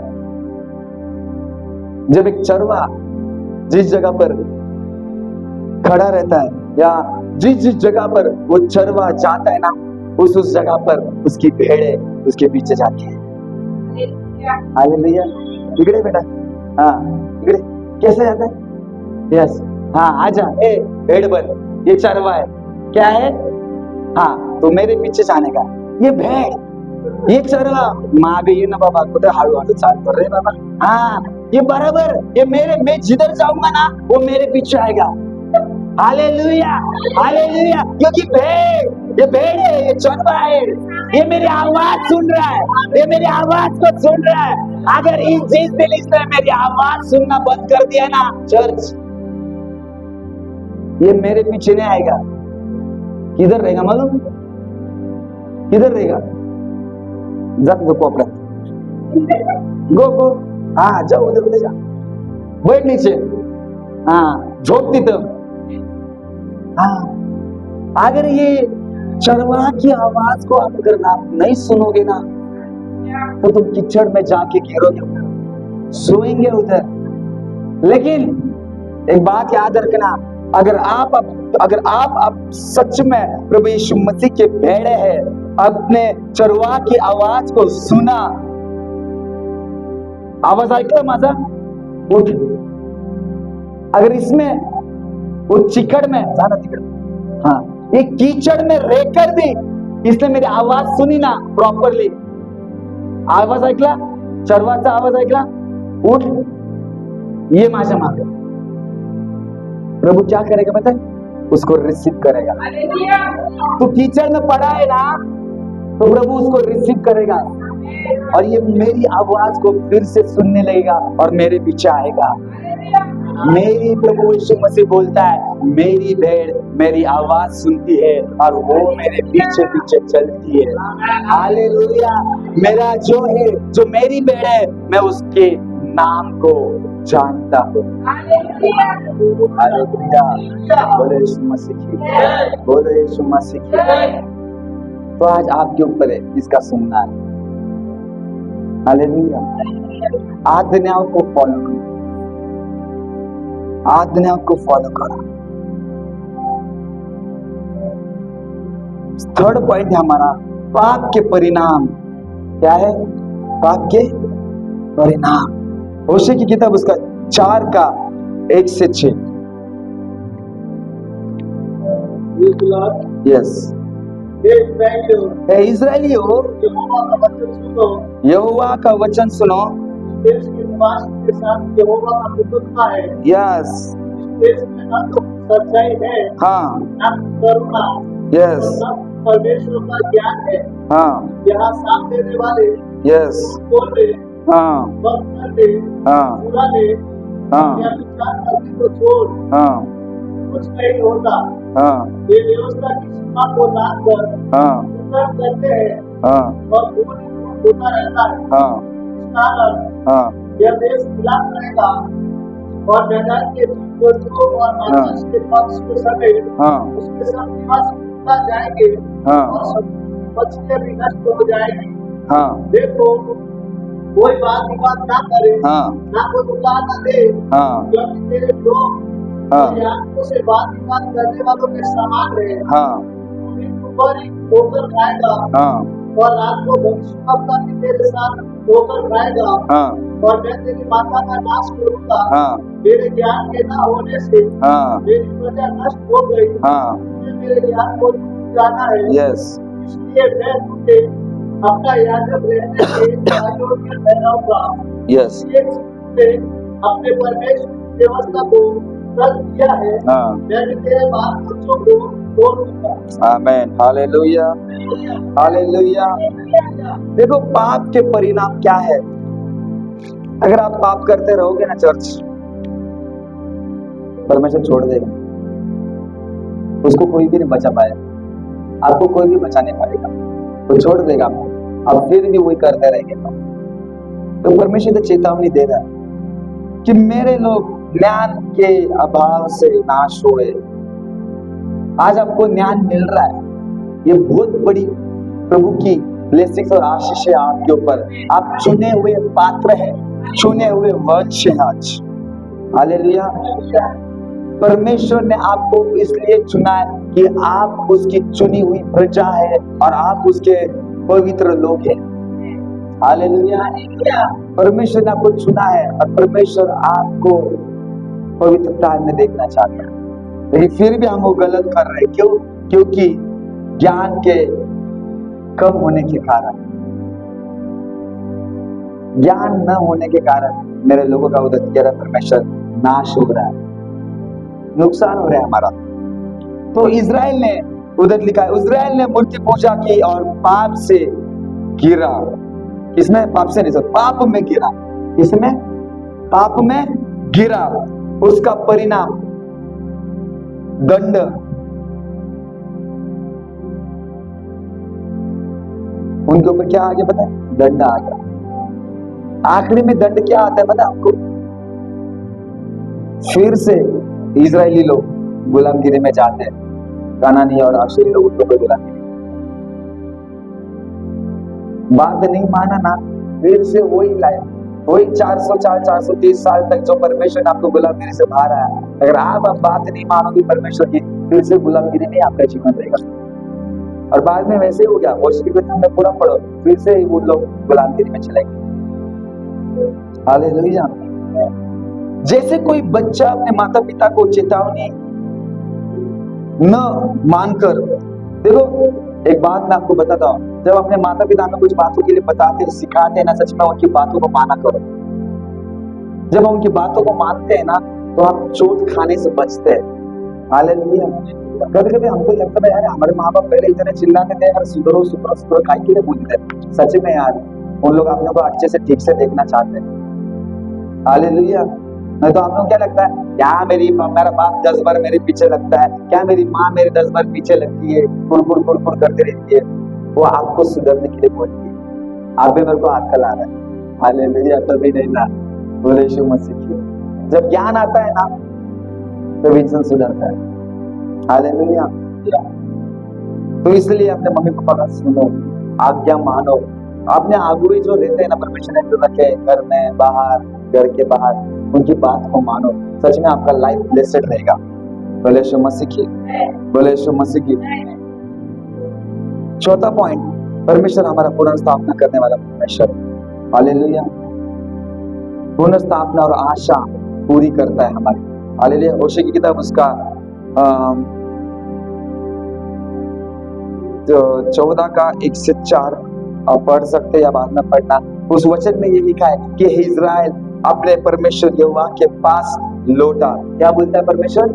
जब एक चरवा जिस जगह पर खड़ा रहता है या जिस जगह पर वो चरवा जाता है ना, उस जगह पर उसकी भेड़ें उसके पीछे जाती है। हालेलुया। इकड़े बेटा, हाँ इकड़े। कैसे जाता है? यस, हाँ आजा। ए भेड़ बन, ये चरवा है। क्या है? हाँ, तो मेरे पीछे जाने का। ये भेड़, ये चरवा मागे ये ना बाबा, कुछ हाड़ू हाड़ू चाल कर रहे बाबा। हाँ, ये बराबर, ये मैं जिधर जाऊंगा ना वो मेरे पीछे आएगा। हालेलुया। हालेलुया। क्योंकि ये भेड़ है, ये चरवा है, ये मेरी आवाज सुन रहा है, ये मेरी आवाज को सुन रहा है। अगर जिस दिन इसने मेरी आवाज सुनना बंद कर दिया ना चर्च, ये मेरे पीछे नहीं आएगा। किधर रहेगा मालूम? किधर रहेगा? गो गो। हाँ जाओ, उधर उधर जा, बैठ नीचे। हाँ, झोंकती तब। हाँ, अगर ये चरवाहा की आवाज को आप अगर नहीं सुनोगे ना तो तुम कीचड़ में जाके गिरोगे, सोएंगे उधर। लेकिन एक बात याद रखना, अगर आप सच में प्रभु यीशु मसीह के भेड़े हैं, अपने चरवाहा की आवाज को सुना, आवाज ऐकलं माझा, उठ। अगर इसमें वो चिकड़ में जाना, तिकड़, हाँ, ये कीचड़ में रहकर भी इसने मेरी आवाज सुनी ना प्रॉपरली, आवाज ऐकला, चरवाचा आवाज ऐकला, उठ, ये माझ्या मागे। प्रभु क्या करेगा पता है? उसको रिसीव करेगा। तो कीचड़ में पड़ा है ना तो प्रभु उसको रिसीव करेगा। और ये मेरी आवाज को फिर से सुनने लगेगा और मेरे पीछे आएगा। मेरी प्रभु यीशु मसीह बोलता है, मेरी भेड़ मेरी आवाज सुनती है और वो मेरे पीछे पीछे चलती है। हालेलुया। मेरा जो है, जो मेरी भेड़ है, मैं उसके नाम को जानता हूँ। हालेलुया। बोले यीशु मसीह की, बोले यीशु मसीह की। तो आज आपके ऊपर है इसका सुनना है। हालेलुया। आज्ञाओं को फॉलो करो, आज्ञाओं को फॉलो करो। थर्ड पॉइंट है हमारा, पाप के परिणाम। क्या है? पाप के परिणाम। होशे की किताब उसका 4 का 1 से 6। यस। इस्राएलियों, यहोवा का वचन सुनो। देश के निवास के साथ यहोवा का पुत्रता है। यस। देश में न तो सच्चाई है, हाँ। न करुणा, यस। न परमेश्वर का ज्ञान है। हाँ। यहाँ साथ देने वाले, यस। बोलने, हाँ। बंद करने, हाँ। बुराने, हाँ। या विचार करने को छोड़ हाँ। कुछ नहीं होता। हाँ। ये व्यवस्था की सीमा को लाद कर हाँ। उल्लंघन करते हैं हाँ। और भूल होता रहता है। हाँ। इस कारण हाँ। यह देश विलाप करेगा और मैदान के जीव-जंतुओं और आकाश के पक्षी को समेत हाँ। उसके सब निवासी टूटा जाएंगे हाँ। और सब पक्षियां भी नष्ट हो जाएंगी। हाँ। देखो, कोई बात विवाद ना करे, हाँ। ना कोई उतार न दे, हाँ। क्योंकि तेरे लोग हाँ। आंखों से बात विवाद करने वालों के समान रहे। हाँ। दिन दोपहर ठोकर खाएगा हाँ। और रात को भविष्यवक्ता भी तेरे साथ ठोकर खाएगा। हाँ। और मैं तेरी माता का नाश करूंगा। हाँ। मेरे ज्ञान के न होने से हाँ। मेरी प्रजा नष्ट हो गई। हाँ। मुझे मेरे ज्ञान को जाना है, यस। इसलिए मैं तुझे अपना याजक रहने के अयोग्य ठहराऊंगा। यस। इसलिए तूने अपने परमेश्वर की व्यवस्था को रद्द किया है। हाँ। मैं भी तेरे बाल बच्चों को तोड़ दूंगा। आमेन। हालेलुया। हालेलुया। देखो, पाप के परिणाम क्या है? अगर आप पाप करते रहोगे ना चर्च, परमेश्वर छोड़ देगा, उसको कोई भी नहीं बचा पाएगा, आपको कोई भी बचा नहीं पाएगा, वो छोड़ देगा आपको। अब फिर भी वही करते रहेंगे। तो परमेश्वर तो चेतावनी दे रहा है कि मेरे लोग ज्ञान के अभाव से नाश हुए। आज आपको ज्ञान मिल रहा है, ये बहुत बड़ी प्रभु की ब्लेसिंग्स और आशीष है आपके ऊपर। आप चुने हुए पात्र हैं, चुने हुए वंश हैं आज। हालेलुया। परमेश्वर ने आपको इसलिए चुना है कि आप उसकी चुनी हुई प्रजा है और आप उसके पवित्र लोग हैं। हालेलुया। परमेश्वर ने आपको चुना है और परमेश्वर आपको पवित्रता में देखना चाहता है, लेकिन फिर भी हम वो गलत कर रहे हैं। क्यों? क्योंकि ज्ञान के कम होने के कारण, ज्ञान न होने के कारण मेरे लोगों का उधर तेरा परमेश्वर नाश हो रहा है, नुकसान हो रहा है हमारा। तो इजराइल ने उधर लिखा है, इजराइल ने मूर्ति पूजा की और पाप से गिरा। किसमें? पाप से नहीं, सर, पाप में गिरा। किसमें? पाप में गिरा। उसका परिणाम दंड। उनके ऊपर क्या आ गया पता है? दंड आ गया। आखिरी में दंड क्या आता है पता है आपको? फिर से इजरायली लोग गुलामगिरी में जाते हैं, कनानी और आशुरी लोग उनको गुलामगिरी। बात नहीं माना ना, फिर से वही लाइफ, वही 430 साल तक जो परमेश्वर ने आपको गुलामगिरी से बाहर आया। अगर आप अब बात नहीं मानोगे परमेश्वर की, फिर से गुलामगिरी में आपका जीवन रहेगा। और बाद में वैसे ही हो गया, और की किताब में पूरा पढ़ो, फिर से ही वो लोग गुलामगिरी में चले गए। हालेलुया। जैसे कोई बच्चा अपने माता पिता को चेतावनी न मानकर, देखो एक बात मैं आपको बताता हूँ, जब अपने माता पिता में कुछ बातों के लिए बताते हैं, सिखाते हैं ना, सच में उनकी बातों को माना करो। जब हम उनकी बातों को मानते हैं ना, तो हम चोट खाने से बचते हैं। हालेलुया। कभी कभी हमको लगता है यार हमारे माँ बाप पहले इतने चिल्लाते थे, यार सुधरो सुधरो सुधरो, काय के लिए बोलते थे। सच में यार उन लोग अपने को अच्छे से ठीक से देखना चाहते हैं। हालेलुया। नहीं तो आप लोग क्या लगता है, क्या मेरा बाप 10 बार मेरे पीछे लगता है, क्या मेरी माँ मेरे 10 बार पीछे लगती है, कुड़ करती रहती है। वो आपको सुधरने के लिए बोलती है। आप भी मेरे को अक्ल आ रहा है। हालेलुया। तभी नहीं ना, बोले यीशु मसीह की। जब ज्ञान आता है ना तो इंसान सुधरता है। हालेलुया। तो इसलिए अपने मम्मी पापा का सुनो, आज्ञा मानो। आपने आगुए जो रहते हैं ना परमेश्वर ने जो रखे घर में बाहर, घर के बाहर, उनकी बात को मानो। सच में आपका लाइफ ब्लेस्ड रहेगा। बोले यीशु मसीह की, बोले यीशु मसीह की। चौथा पॉइंट, परमेश्वर हमारा पुनर्स्थापना करने वाला परमेश्वर। हालेलुया। पुनर्स्थापना और आशा पूरी करता है हमारी। हालेलुया। होशे की किताब उसका 14 का 1 से 4 आप पढ़ सकते हैं या बाद में पढ़ना। उस वचन में ये लिखा है कि इस्राएल अपने परमेश्वर यहोवा के पास लौटा। क्या बोलता है परमेश्वर?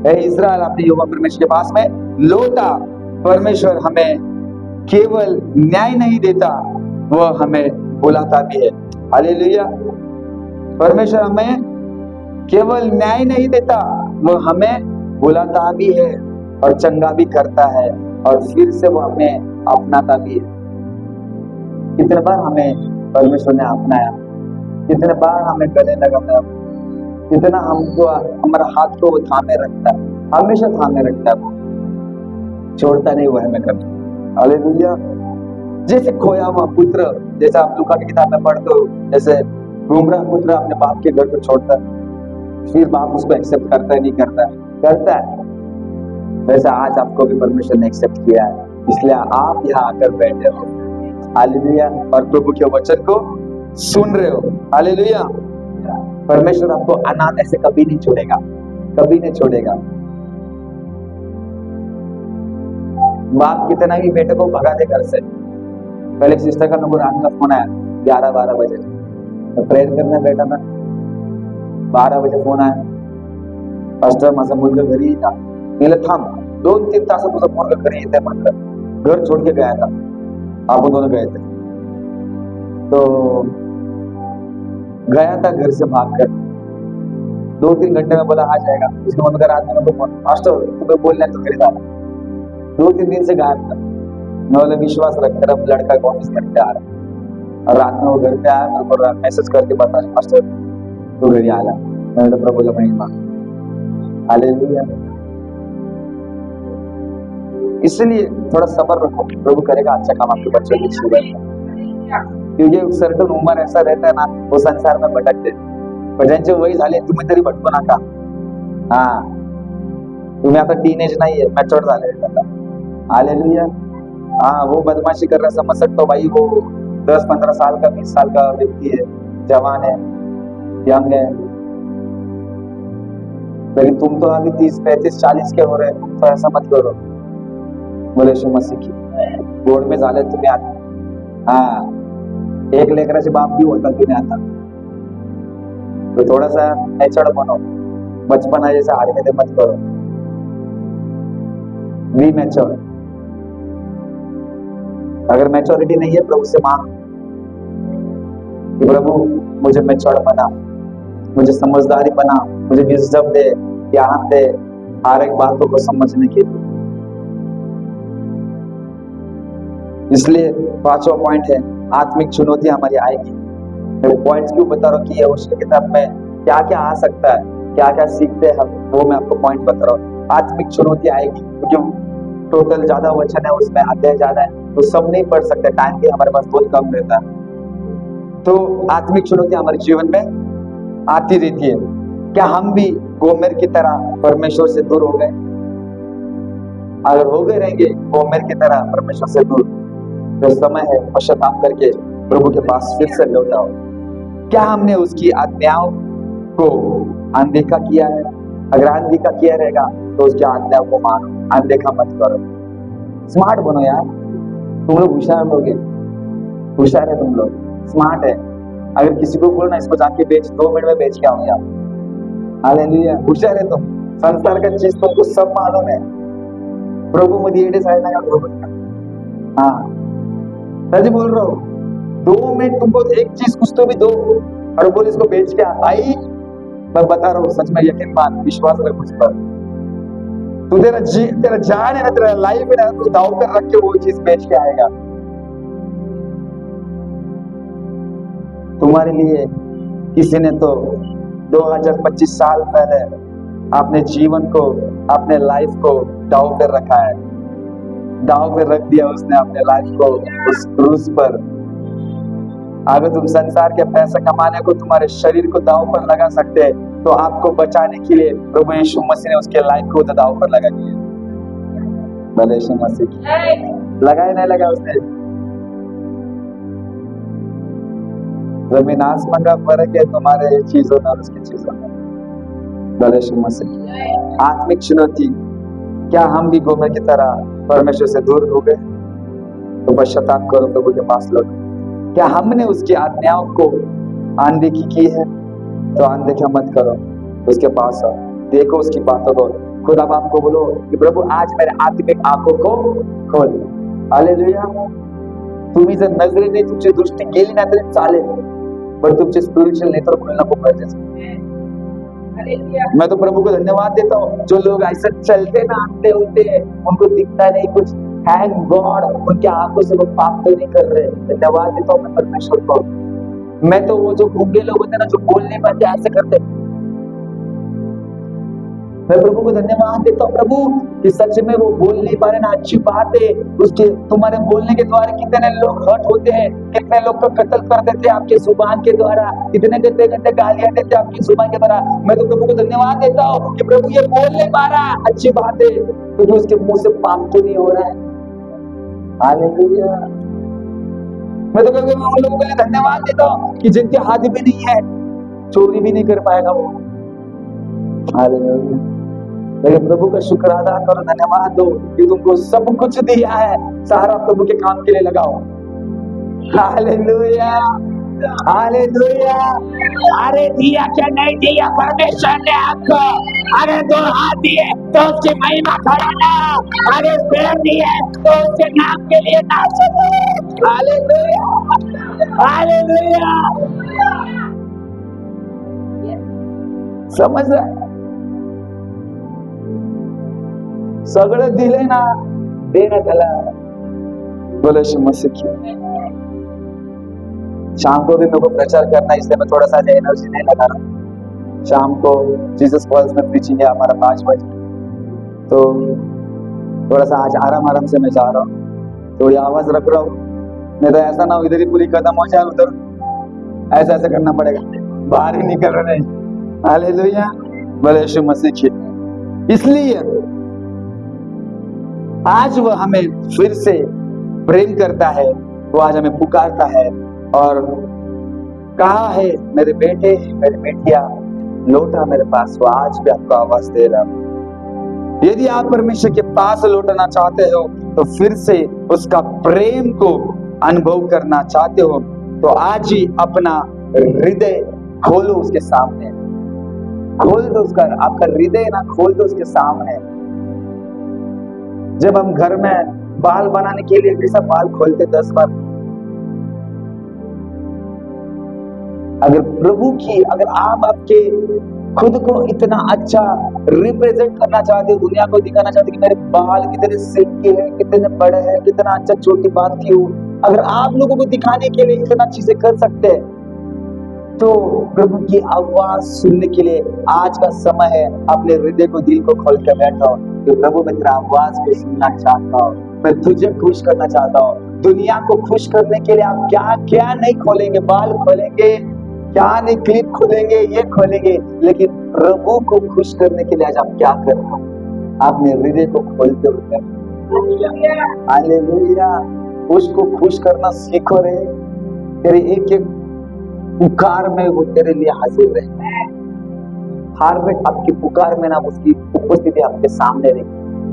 हे इस्राएल अपने यहोवा परमेश्वर के पास में लौटा। परमेश्वर हमें केवल न्याय नहीं देता, वह हमें बुलाता भी है। हालेलुया। परमेश्वर हमें केवल न्याय नहीं देता, वह हमें बुलाता भी है और चंगा भी करता है, और फिर से वो हमें अपनाता भी है। कितने बार हमें परमेश्वर ने अपनाया, कितने बार हमें गले लगाता है, कितना हमको हमारा हाथ को वो थामे रखता है, हमेशा थामे रखता है, वो छोड़ता नहीं हुआ हमें कभी। हालेलुया। जैसे खोया हुआ पुत्र, जैसे आप लूका की किताब में पढ़ते हो, जैसे गुमराह पुत्र अपने बाप के घर को छोड़ता है, फिर बाप उसको एक्सेप्ट करता है नहीं करता है? करता है। वैसे आज आपको भी परमेश्वर ने एक्सेप्ट किया है, इसलिए आप यहाँ आकर बैठे हो। हालेलुया। और प्रभु के वचन को सुन रहे हो। हालेलुया। परमेश्वर आपको अनाथ ऐसे कभी नहीं छोड़ेगा, कभी नहीं छोड़ेगा। बाप कितना भी बेटे को भगा दे घर से। पहले सिस्टर का नंबर रात का फोन आया 11-12 बजे, तो प्रेयर करने बैठा था, 12 बजे फोन आया, पास्टर माझा मुलगा घरी येता। गेलं थांब, 2-3 तासात तुझा मुलगा घरी येत आहे म्हटलं। घर छोड़ के गया था, आपण दोनों गए थे। तो गया था घर से भागकर, 2-3 घंटे में बोला आ जाएगा। उसके मम्मी का रात में फोन, पास्टर तुम्हें बोलना है तो घरी जाना। 2-3 दिन से गायब था। मैं बोला विश्वास रख, तेरा लड़का वापस घर पे आ रहा है। और रात में वो घर पे आया, मेरे को मैसेज करके बता पास्टर तू घरी आला। मैंने प्रभुला महिमा। हालेलुया। इसलिए थोड़ा सब्र रखो, प्रभु करेगा अच्छा काम आपके बच्चों के जीवन में। क्योंकि एक सर्टन उम्र ऐसा रहता है ना, वो संसार में भटकते, पण ज्यांचे वय झाले तुम्ही तरी भटकू नका। हा, तुम्ही आता टीनेज नाहीये, मॅच्युअर झाले आता। हालेलुया। हाँ, वो बदमाशी कर रहा है, समझ सकता हो भाई, वो 10-15 साल का 20 साल का व्यक्ति है, जवान है, यंग है, लेकिन तुम तो अभी 30-35-40 के हो रहे, तुम तो ऐसा मत करो। बोले यीशु मसीह की, बोर्ड में झाले तुम्ही आता। हाँ, एक लेकराचे बाप भी होता तुम्ही आता, तो थोड़ा सा नेचर बनो, बचपना जैसे हरकतें मत करो, बी मैच्योर। अगर मैच्योरिटी नहीं है, प्रभु से मांग कि प्रभु मुझे मैच्योर बना, मुझे समझदारी बना, मुझे विजडम दे, ज्ञान दे, हर एक बातों को समझने के लिए। इसलिए 5वां पॉइंट है, आत्मिक चुनौती हमारी आएगी। मैं पॉइंट्स क्यों बता रहा हूँ कि उसकी किताब में क्या क्या आ सकता है, क्या क्या सीखते हैं हम, वो मैं आपको पॉइंट बता रहा हूँ। आत्मिक चुनौती आएगी क्योंकि टोटल ज्यादा वचन है, उसमें अध्याय ज्यादा है, तो सब नहीं पढ़ सकते, टाइम भी हमारे पास बहुत कम रहता है। तो आत्मिक चुनौती हमारे जीवन में आती रहती है। क्या हम भी गोमेर की तरह परमेश्वर से दूर हो गए? अगर हो गए रहेंगे गोमेर की तरह परमेश्वर से दूर, तो समय है पश्चाताप करके प्रभु के पास फिर से लौट आओ। क्या हमने उसकी आज्ञाओं को अनदेखा किया है? अगर अनदेखा किया रहेगा तो उसकी आज्ञाओं को मानो, अनदेखा मत करो। स्मार्ट बनो यार, तुम लोग होशियार लोग हैं, होशियार है तुम लोग, स्मार्ट है। अगर किसी को बोलो ना इसको जाके बेच, 2 मिनट में बेच के आओगे आप। हालेलुया। होशियार है तुम, संसार का चीज तुमको सब मालूम है। प्रभु मध्ये येडे साडे नका करू बरं का। हाँ, सच बोल रहा हूँ, 2 मिनट तुमको एक चीज कुछ तो भी दो और बोले इसको बेच के आ भाई, मैं बता रहा हूँ सच में, यकीन मान, विश्वास रख मुझ पर। तू तेरा जान है ना, तेरा लाइफ है ना, तू दाव पर रख के वो चीज बेच के आएगा। तुम्हारे लिए किसी ने तो 2025 साल पहले अपने जीवन को, अपने लाइफ को दाव पर रखा है, दाव पे रख दिया उसने अपने लाइफ को उस क्रूज पर। अगर तुम संसार के पैसा कमाने को, तुम्हारे शरीर को दाव पर लगा सकते हैं, तो आपको बचाने के लिए प्रभु यीशु मसीह ने उसके लाइफ को दाव पर लगा दिया। भले यीशु मसीह की लगा ही नहीं लगा उसने। जमीन आसमान का फर्क है तुम्हारे चीजों में और उसकी चीजों में। भले यीशु मसीह। आत्मिक चुनौती, क्या हम भी गोबर की तरह परमेश्वर से दूर हो गए? तो पश्चाताप करो, प्रभु के पास लौटो। क्या हमने उसकी आज्ञाओं को अनदेखी की है? तो अनदेखा मत करो, उसके पास आओ, देखो उसकी बातों को, खुदा बाप को बोलो कि प्रभु आज मेरे आत्मिक आंखों को खोल। हालेलुया। तुम्ही जर नजरेने तुमची दृष्टी गेली ना तरी चालेल, पण तुमचे स्पिरिच्युअल नेत्र खुलना खूप गरजेचं आहे। मैं तो प्रभु को धन्यवाद देता हूँ, जो लोग ऐसे चलते ना आते होते हैं, उनको दिखता नहीं कुछ, थैंक गॉड, उनके आंखों से वो पाप तो नहीं कर रहे। धन्यवाद देता हूँ मैं परमेश्वर को। मैं तो वो जो गूंगे लोग होते हैं ना, जो बोल नहीं पाते, ऐसे करते, मैं प्रभु को धन्यवाद देता हूँ प्रभु कि सच में वो बोल नहीं पा रहे ना, अच्छी बात है। उसके तुम्हारे बोलने के द्वारा कितने लोग हर्ट होते हैं, कितने लोग को कत्ल कर देते हैं आपके जुबान के द्वारा, कितने गंदे गंदे गालियां देते हैं आपकी जुबान के द्वारा। मैं तो प्रभु को धन्यवाद देता हूँ कि प्रभु ये बोल नहीं पा रहा, अच्छी बात है, क्योंकि उसके मुंह से पाप तो नहीं हो रहा है। हालेलुया। मैं तो उन लोगों के लिए धन्यवाद देता हूँ कि जिनके हाथ भी नहीं है, चोरी भी नहीं कर पाएगा वो। हालेलुया। लेकिन प्रभु का शुक्र अदा करो, धन्यवाद दो कि तुमको सब कुछ दिया है, सारा प्रभु के काम के लिए लगाओ। Hallelujah, hallelujah. अरे दिया क्या नहीं दिया परमेश्वर ने आपको? अरे 2 हाथ दिए तो उसकी महिमा कराना, अरे पैर दिए तो उसके नाम के लिए नाचो। Hallelujah, hallelujah. समझ रहे? सगळं दिले ना, देना त्याला। बोलो यीशु मसीह की। शाम को भी मेरे को प्रचार करना, इसलिए मैं थोड़ा सा एनर्जी नहीं लगा रहा। शाम को जीसस कॉल्स में प्रीचिंग है हमारा 5 बजे, तो थोड़ा सा आज आराम से मैं जा रहा हूँ, थोड़ी आवाज रख रहा हूँ, नहीं तो ऐसा ना हो इधर ही पूरी खत्म हो जाए, उधर ऐसा ऐसा करना पड़ेगा, बाहर ही निकल रहे नहीं। हालेलुया, बोलो यीशु मसीह की। इसलिए आज वह हमें फिर से प्रेम करता है, वो आज हमें पुकारता है और कहा है, मेरे बेटे मेरी बेटिया लौटा मेरे पास। वो आज भी आपको आवाज दे रहा है। यदि आप परमेश्वर के पास लौटना चाहते हो, तो फिर से उसका प्रेम को अनुभव करना चाहते हो, तो आज ही अपना हृदय खोलो उसके सामने, खोल दो उसका, आपका हृदय ना खोल दो उसके सामने। जब हम घर में बाल बनाने के लिए कैसा बाल खोलते 10 बार, अगर प्रभु की, अगर आप आपके खुद को इतना अच्छा रिप्रेजेंट करना चाहते हो, दुनिया को दिखाना चाहते हो कि मेरे बाल कितने सिल्की है, कितने बड़े हैं, कितना अच्छा छोटी बात की हो, अगर आप लोगों को दिखाने के लिए इतना चीजें कर सकते हैं, तो प्रभु की आवाज सुनने के लिए आज का समय है। अपने हृदय को, दिल को खोल कर बैठो कि प्रभु मैं तेरा आवाज को सुनना चाहता हूँ, मैं तुझे खुश करना चाहता हूँ। दुनिया को खुश करने के लिए आप क्या क्या नहीं खोलेंगे, बाल खोलेंगे, क्या नहीं क्लिप खोलेंगे, ये खोलेंगे, लेकिन प्रभु को खुश करने के लिए आज आप क्या कर रहे हो? आपने हृदय को खोलते हुए, हालेलुया, उसको खुश करना सीखो रे। तेरे एक एक पुकार में वो तेरे लिए हाजिर रहे, हर वक्त आपकी पुकार में ना उसकी उपस्थिति आपके सामने रहे,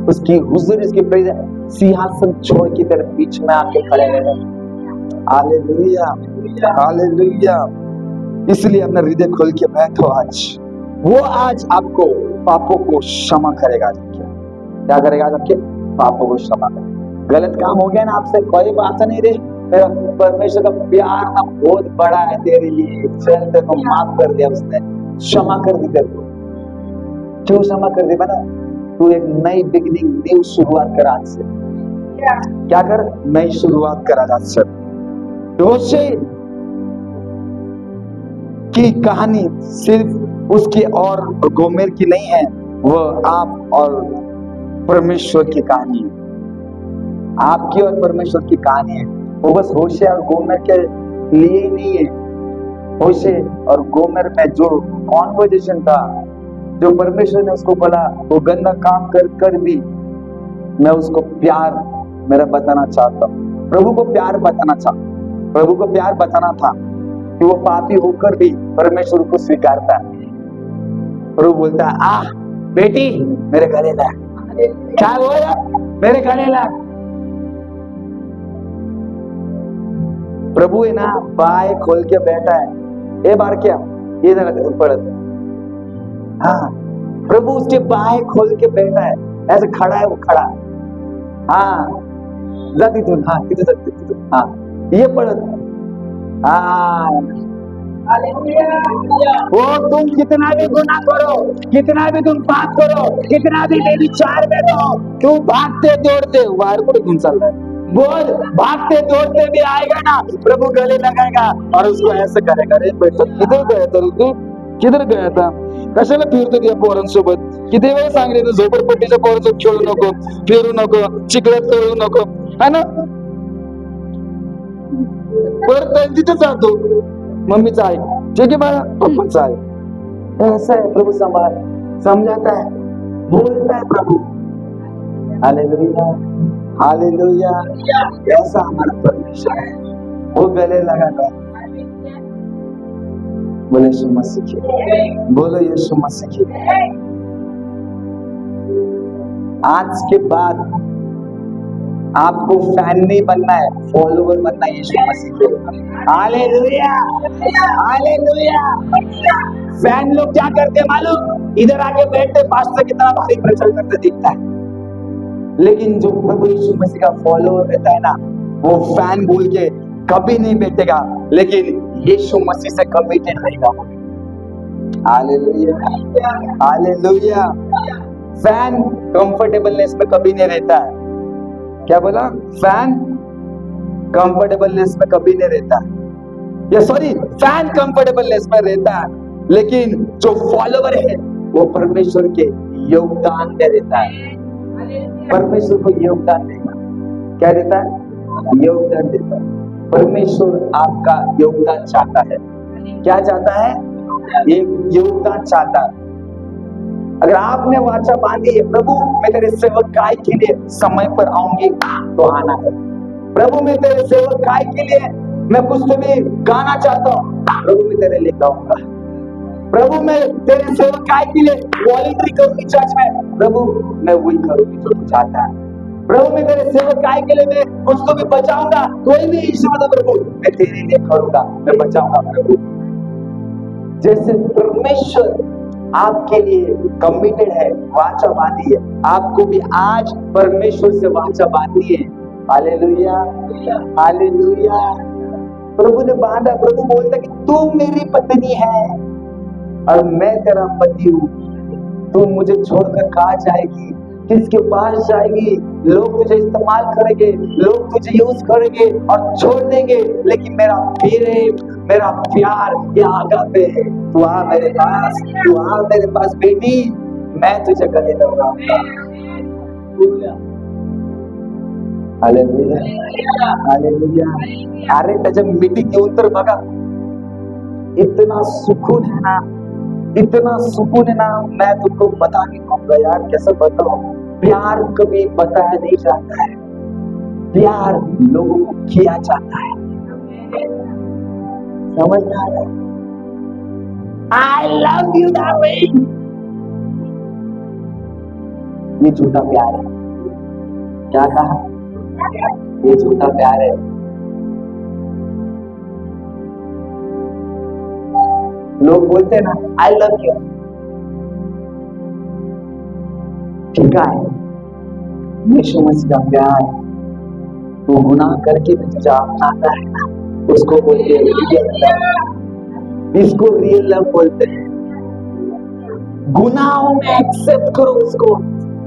उसकी हुजूर, उसकी प्रेजेंस, सिंहासन छोड़ के तेरे बीच में आके खड़े रहे। Hallelujah, hallelujah. इसलिए अपना हृदय खोल के बैठो आज। वो आज आपको पापों को क्षमा करेगा। क्या करेगा? आज आपके पापों को क्षमा करेगा। गलत काम हो गया ना आपसे, कोई बात नहीं रही, मेरा परमेश्वर का प्यार ना बहुत बड़ा है तेरे लिए, चल तेरे को माफ कर दिया उसने, क्षमा कर दी तेरे को। क्यों क्षमा कर दी? बना तू एक नई बिगिनिंग, न्यू शुरुआत कर आज से। क्या कर? नई शुरुआत कर आज से। होशे की कहानी सिर्फ उसकी और गोमेर की नहीं है, वह आप और परमेश्वर की कहानी है। आपकी और परमेश्वर की कहानी है। वो बस होशे और गोमेर के लिए ही नहीं है। होशे और गोमेर में जो कॉन्वर्जेशन था, जो परमेश्वर ने उसको बोला, वो गंदा काम कर कर भी मैं उसको प्यार मेरा बताना चाहता हूँ। प्रभु को प्यार बताना चाहता, प्रभु को प्यार बताना था कि वो पापी होकर भी परमेश्वर को स्वीकारता है। प्रभु बोलता है, आ बेटी मेरे गले लग। क्या बोला? मेरे गले लग। प्रभु है ना, बाएं खोल के बैठा है। ए बार क्या ये पढ़त, हाँ प्रभु उसके बाएं खोल के बैठा है, ऐसे खड़ा है वो, खड़ा। हाँ जाती तू, हाँ कितने सकती तू, हाँ ये पढ़त। हाँ वो तुम कितना भी गुनाह करो, कितना भी तुम पाप करो, कितना भी व्यभिचार में रहो, तुम भागते दौड़ते बाहर को तुम चल रहे बोल, भागते दौड़ते भी आएगा ना, प्रभु गले लगाएगा और उसको ऐसे करेगा। रे बेटा किधर गया था तू, किधर गया था? कशाला फिरतो त्या पोरांसोबत? किती वेळ सांगितलं झोपडपट्टीच्या पोरांसोबत खेळू नको, फिरू नको, चिखलात करू नको, है ना? परत तिथे जातो, मम्मीचा आहे, ठीक है बाळा, पप्पाचा आहे। ऐसा है प्रभु, समझाता है, बोलता है प्रभु। Hallelujah, hallelujah. ऐसा हमारा परमेश्वर है, वो गले लगाता है। बोले यीशु मसीह की, बोलो यीशु मसीह की। आज के बाद आपको फैन नहीं बनना है, फॉलोवर बनना है यीशु मसीह के। Hallelujah, hallelujah. फैन लोग क्या करते मालूम? इधर आके बैठते, पास्टर कितना भारी प्रचार करते दिखता है, लेकिन जो प्रभु यीशु मसीह का फॉलोवर रहता है ना, वो फैन बोल के कभी नहीं बैठेगा, लेकिन यीशु मसीह से कमिटेड रहेगा। Hallelujah, hallelujah. फैन कंफर्टेबलनेस में कभी नहीं रहता है। क्या बोला? फैन कंफर्टेबलनेस में कभी नहीं रहता, या सॉरी फैन कंफर्टेबलनेस में रहता है, लेकिन जो फॉलोवर है वो परमेश्वर के योगदान में रहता है। परमेश्वर को योगदान देगा। क्या देता है? योगदान देता है। परमेश्वर आपका योगदान चाहता है। क्या चाहता है? एक योगदान चाहता है। अगर आपने वाचा बांधी है, प्रभु मैं तेरे सेवकाई के लिए समय पर आऊंगी, तो आना है। प्रभु मैं तेरे सेवकाई के लिए मैं कुछ तुम्हें गाना चाहता हूँ, प्रभु मैं तेरे लिए गाऊंगा। प्रभु मैं तेरे सेवकाई के लिए वॉलंटरी करूंगी चर्च में, प्रभु मैं वही करूंगी जो तू चाहता है। प्रभु मैं तेरे सेवकाई के लिए मैं कुछ तुम्हें बचाऊंगा, कोई भी इश्यू में, प्रभु मैं तेरे लिए करूंगा, मैं बचाऊंगा। प्रभु जैसे परमेश्वर आपके लिए कमिटेड है, वाचा बांधी है, आपको भी आज परमेश्वर से वाचा बांधनी है। Hallelujah, hallelujah. प्रभु ने बांधा। प्रभु बोलता कि तू मेरी पत्नी है और मैं तेरा पति हूँ। तू मुझे छोड़कर कहाँ जाएगी? किसके पास जाएगी? लोग तुझे इस्तेमाल करेंगे, लोग तुझे यूज करेंगे और छोड़ देंगे, लेकिन मेरा प्रेम, मेरा प्यार ये आगा पे है। तू आ मेरे पास, तू आ मेरे पास बेटी, मैं तुझे गले लगाऊंगा। Hallelujah, hallelujah. अरे त्याच्या मीटिंग घेऊन तर बघा, इतना सुकून है ना, इतना सुकून है ना, मैं तुमको बता नहीं पाऊंगा यार, कैसे बताऊं। प्यार कभी बताया नहीं जाता है, प्यार लोगों को किया जाता है। समझ में आ रहा है? I love you darling, ये झूठा प्यार है। क्या कहा? ये झूठा प्यार है। लोग बोलते हैं ना आई लव यू, ठीक है, यीशु मसीह का प्यार वो गुनाह करके भी तुझे अपनाता है ना, उसको बोलते हैं रियल लव। इसको रियल लव बोलते हैं। गुनाहों में एक्सेप्ट करो उसको,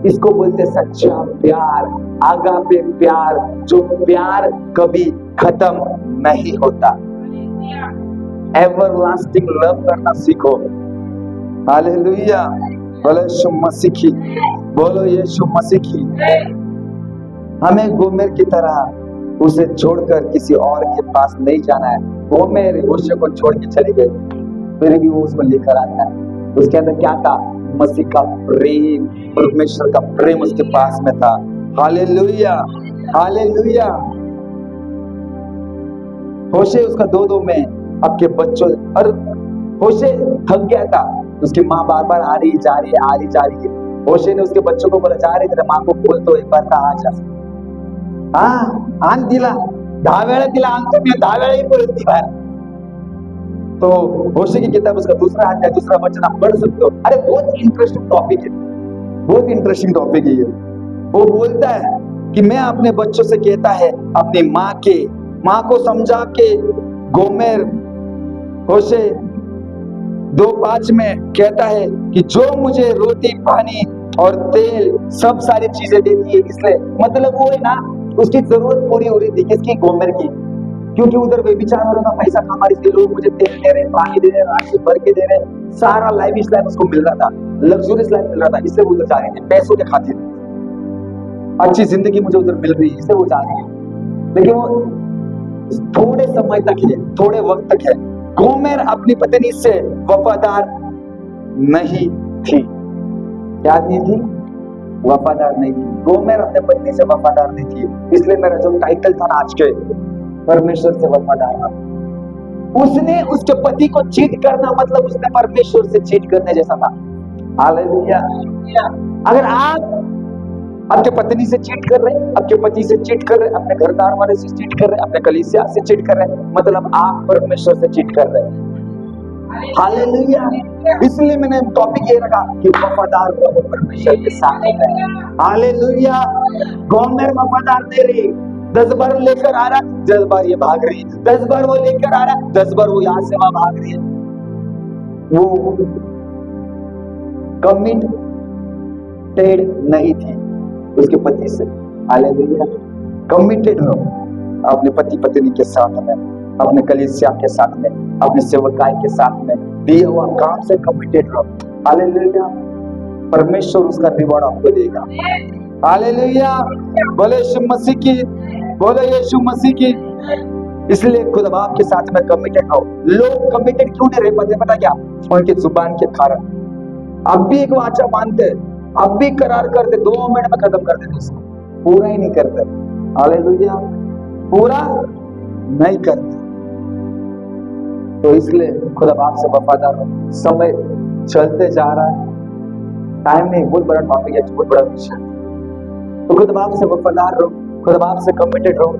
इसको बोलते सच्चा प्यार, आगापे प्यार, जो प्यार कभी खत्म नहीं होता। एवरलास्टिंग लव करना सीखो। हालेलुया, बोलो यीशु मसीह की, बोलो यीशु मसीह की। हमें गोमेर की तरह उसे छोड़कर किसी और के पास नहीं जाना है। गोमेर होशे को छोड़ के चली गई, फिर भी वो उसको लेकर आता है। उसके अंदर क्या था? मसीह का प्रेम, परमेश्वर का प्रेम उसके पास में था। Hallelujah, hallelujah. होशे उसका दो में आपके बच्चों, और होशे थक गया था। उसकी माँ बार बार आ रही जा रही है, आ रही जा रही है। होशे ने उसके बच्चों को बोला, जा रही तेरे माँ को बोल तो एक बार का आ जा। आन दिला 10 वेळा तिला आणतो मी, 10 वेळाही बोलती बाहेर। तो होशे की किताब उसका दूसरा अध्याय, दूसरा वचन आप पढ़ सकते हो। अरे बहुत इंटरेस्टिंग टॉपिक है, बहुत इंटरेस्टिंग टॉपिक है ये। वो बोलता है कि मैं अपने बच्चों से कहता है, अपनी माँ को समझा के, गोमेर होशे 2:5 में कहता है कि जो मुझे रोटी पानी और तेल सब सारी चीजें देती है, इसलिए मतलब वो है ना, उसकी जरूरत पूरी हो रही थी। किसकी? गोमेर की। क्योंकि उधर बेविचार हो रहा था, पैसा कमा रही थी, लोग मुझे तेल दे रहे, पानी दे रहे, राशि भर के दे रहे, सारा लाइफ उसको मिल रहा था, लग्जरियस लाइफ मिल रहा था, इससे वो उधर जा रही थी। पैसों के खातिर अच्छी जिंदगी मुझे उधर मिल रही है, इससे वो जा रही है। लेकिन वो थोड़े समय तक है, थोड़े वक्त तक है। गोमेर अपनी पत्नी से वफादार नहीं थी। क्या नहीं थी? वफादार नहीं थी। गोमेर अपने पत्नी से वफादार नहीं थी। इसलिए मेरा जो टाइटल था ना आज के, परमेश्वर से वफादार था। उसने उसके पति को चीट करना मतलब उसने परमेश्वर से चीट करने जैसा था। हालेलुया। अगर आप आपके पत्नी से चीट कर रहे, आपके पति से चीट कर रहे, अपने घरदार वाले से चीट कर रहे, अपने कलीसिया से चीट कर रहे, मतलब आप परमेश्वर से चीट कर रहे हैं। हालेलुया। इसलिए मैंने टॉपिक ये रखा कि वफादार रहो परमेश्वर के साथ में। हालेलुया। गोमेर वफादार दे रही, 10 बार लेकर आ रहा, 10 बार ये भाग रही, 10 बार वो लेकर आ रहा, 10 बार वो यहां से वहां भाग रही है। वो कमिटेड नहीं थी उसके पति से। हालेलुया। कमिटेड रहो अपने पति पत्नी के साथ में, अपने कलीसिया के साथ में, अपने सेवकाई के साथ में, दिए हुआ काम से कमिटेड रहो। हालेलुया। परमेश्वर उसका रिवॉर्ड आपको देगा। हालेलुया। बोले यीशु मसीह की, बोले यीशु मसीह की। इसलिए खुद बाप के साथ में कमिटेड रहो। लोग कमिटेड क्यों नहीं रह पाते पता क्या? उनकी जुबान के कारण। अब भी एक वाचा मानते, अब भी करार करते, 2 मिनट में खत्म कर देते, उसको पूरा ही नहीं करते। हालेलुया। पूरा नहीं करते। तो इसलिए खुदा बाप से वफादार हो। समय चलते जा रहा है, टाइम नहीं, बहुत बड़ा टॉपिक है, बहुत बड़ा विषय। तो खुदा बाप से वफादार रहो, खुदा बाप से कमिटेड रहो।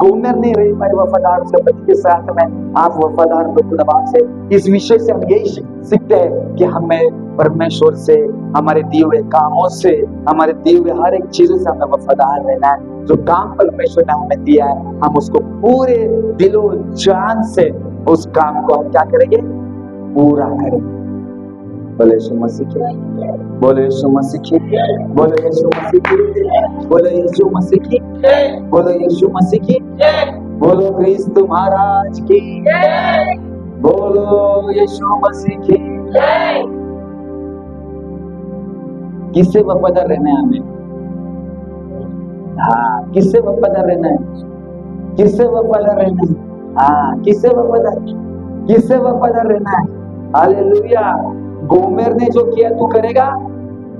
गोमेर नहीं रही पाई वफादार उसके पति के साथ में, आप वफादार रहो खुदा बाप से। इस विषय से हम यही सीखते हैं कि हमें परमेश्वर से, हमारे दिए हुए कामों से, हमारे दिए हुए हर एक चीजों से हमें वफादार रहना है। जो काम परमेश्वर ने हमें दिया है, हम उसको पूरे दिलो जान से उस काम को हम क्या करेंगे? पूरा करेंगे। बोले यीशु मसीह की, बोले यीशु मसीह की, बोले यीशु मसीह की, बोले यीशु मसीह की, बोले यीशु मसीह की, बोलो क्रिस्तु महाराज की, बोलो यीशु मसीह की। किससे वफादार रहना है हमें? हाँ, किससे वफादार रहना है? किससे वफादार रहना है? हाँ, किससे वफादार रहना है? हालेलुया। गोमेर ने जो किया तू करेगा?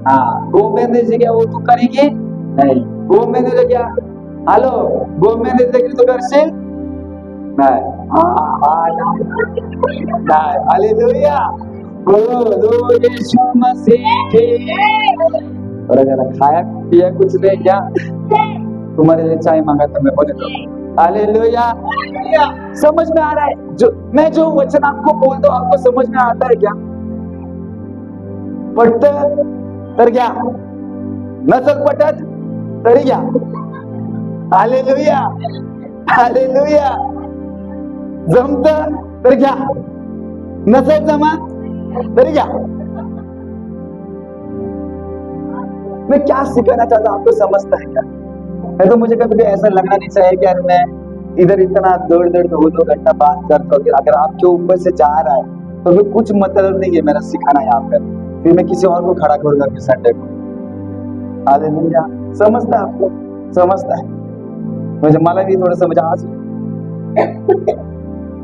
हाँ। गोमेर ने जो किया वो तू करेगी? नहीं। गोमेर ने जो किया, हेलो, गोमेर ने जो किया तू करशील? नहीं। हालेलुया। बोलो यीशु मसीह की। और अगर खाया पिया कुछ नहीं क्या, तुम्हारे लिए चाय मांगा तो मैं बोले दो। हालेलुया। समझ में आ रहा है? मैं जो वचन आपको बोलता हूँ, आपको समझ में आता है क्या? पटत तर घ्या, नसल पटत तरी घ्या। Hallelujah, hallelujah. जमतं तर घ्या, नसेल जमा तरी घ्या. मैं क्या सिखाना चाहता हूं, आपको समझता है क्या? नहीं तो मुझे कभी ऐसा लगना नहीं चाहिए कि यार मैं इधर इतना दौड़ दौड़ 2-2 घंटा बात करता हूँ. अगर आपके ऊपर से जा रहा है तो फिर कुछ मतलब नहीं है मेरा सिखाना यहाँ पर. फिर मैं किसी और को खड़ा करूंगा फिर संडे को. हालेलुया. समझता है आपको? समझता है. मुझे मला भी थोड़ा समझ आ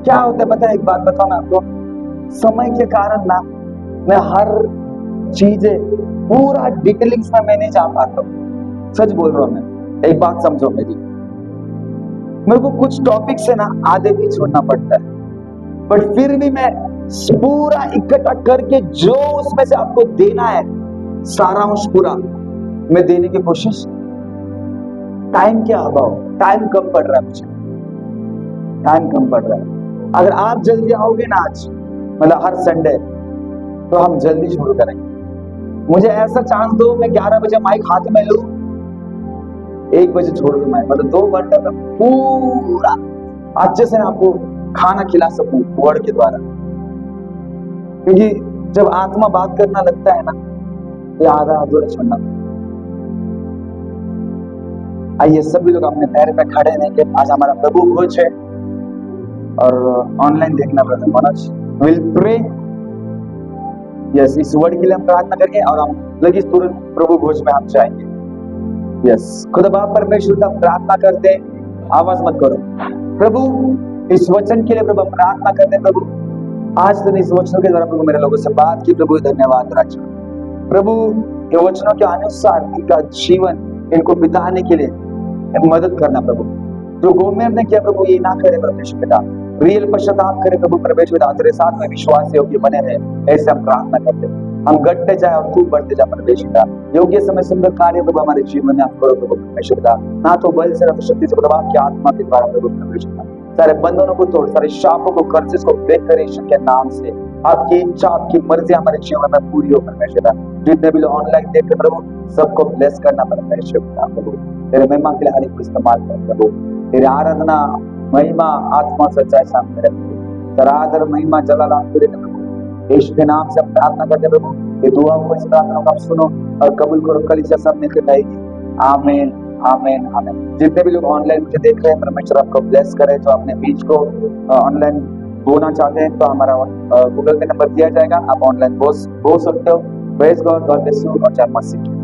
क्या होता है पता है, एक बात बताऊं मैं आपको. समय के कारण ना मैं हर चीजें पूरा डिटेलिंग्स में मैं नहीं जा पाता हूँ. सच बोल रहा हूँ मैं. एक बात समझो मेरी, मेरे को कुछ टॉपिक से ना आधे भी छोड़ना पड़ता है, बट फिर भी मैं पूरा इकट्ठा करके जो उसमें से आपको देना है सारांश पूरा मैं देने की कोशिश. टाइम क्या अभाव, टाइम कम पड़ रहा है मुझे, टाइम कम पड़ रहा है. अगर आप जल्दी आओगे ना आज, मतलब हर संडे, तो हम जल्दी शुरू करेंगे. मुझे ऐसा चांस दो, मैं 11 बजे माइक हाथ में लूं, 1 बजे छोड़ दूं. मैं मतलब 2 घंटे में पूरा अच्छे से आपको खाना खिला सकूं वर्ड के द्वारा. क्योंकि जब आत्मा बात करना लगता है ना, ये आधा अधूरा छोड़ना. आइए सभी लोग अपने पैर पे खड़े रहेंगे. आज हमारा प्रभु भोज है और ऑनलाइन देखना brother Manoj will pray. Yes, इस वर्ड के लिए हम प्रार्थना करेंगे और हम लगे तुरंत प्रभु भोज में हम जाएंगे. यस, खुदा बाप परमेश्वर का प्रार्थना करते हैं. आवाज मत करो. प्रभु इस वचन के लिए प्रभु हम प्रार्थना करते हैं. प्रभु आज तुमने इस वचनों के द्वारा प्रभु मेरे लोगों से बात की. प्रभु धन्यवाद राजा. प्रभु ये वचनों के अनुसार इनका जीवन इनको बिताने के लिए मदद करना प्रभु. जो गोमेर ने किया प्रभु ये ना करे परमेश्वर पिता. रियल पश्चाताप करे प्रभु परमेश्वर पिता. तेरे साथ में विश्वास योग्य बने रहे, ऐसे हम प्रार्थना करते हैं. हम घटते जाए और तू बढ़ते जा परमेश्वर पिता. योग्य समय सुंदर कार्य प्रभु हमारे जीवन में आप करो प्रभु परमेश्वर पिता. ना तो बल से ना तो शक्ति से प्रभु आपकी आत्मा के द्वारा प्रभु परमेश्वर पिता. सारे बंधनों को तोड़, सारे शापों को कर्जेस को ब्रेक करे यीशु के नाम से. आपकी इच्छा आपकी मर्जी हमारे जीवन में पूरी हो परमेश्वर पिता. जितने भी लोग ऑनलाइन देख रहे प्रभु सबको ब्लेस करना परमेश्वर पिता. प्रभु तेरे महिमा के लिए हर एक को इस्तेमाल कर प्रभु. तेरे आराधना महिमा आत्मा सच्चाई सामने रखते. तेरा आदर महिमा जलाल आपको देते प्रभु. यीशु के नाम से हम प्रार्थना करते प्रभु. ये दुआ को इस प्रार्थना को आप सुनो और कबूल करो. कलीसिया सब मिलकर गाएगी. आमीन आमीन आमीन. जितने भी लोग ऑनलाइन मुझे देख रहे हैं परमेश्वर आपको ब्लेस करे. जो अपने बीच को ऑनलाइन बोलना चाहते हैं तो हमारा गूगल पे नंबर दिया जाएगा. आप ऑनलाइन बोल सकते हो. Praise God, God bless you और जय मसीह.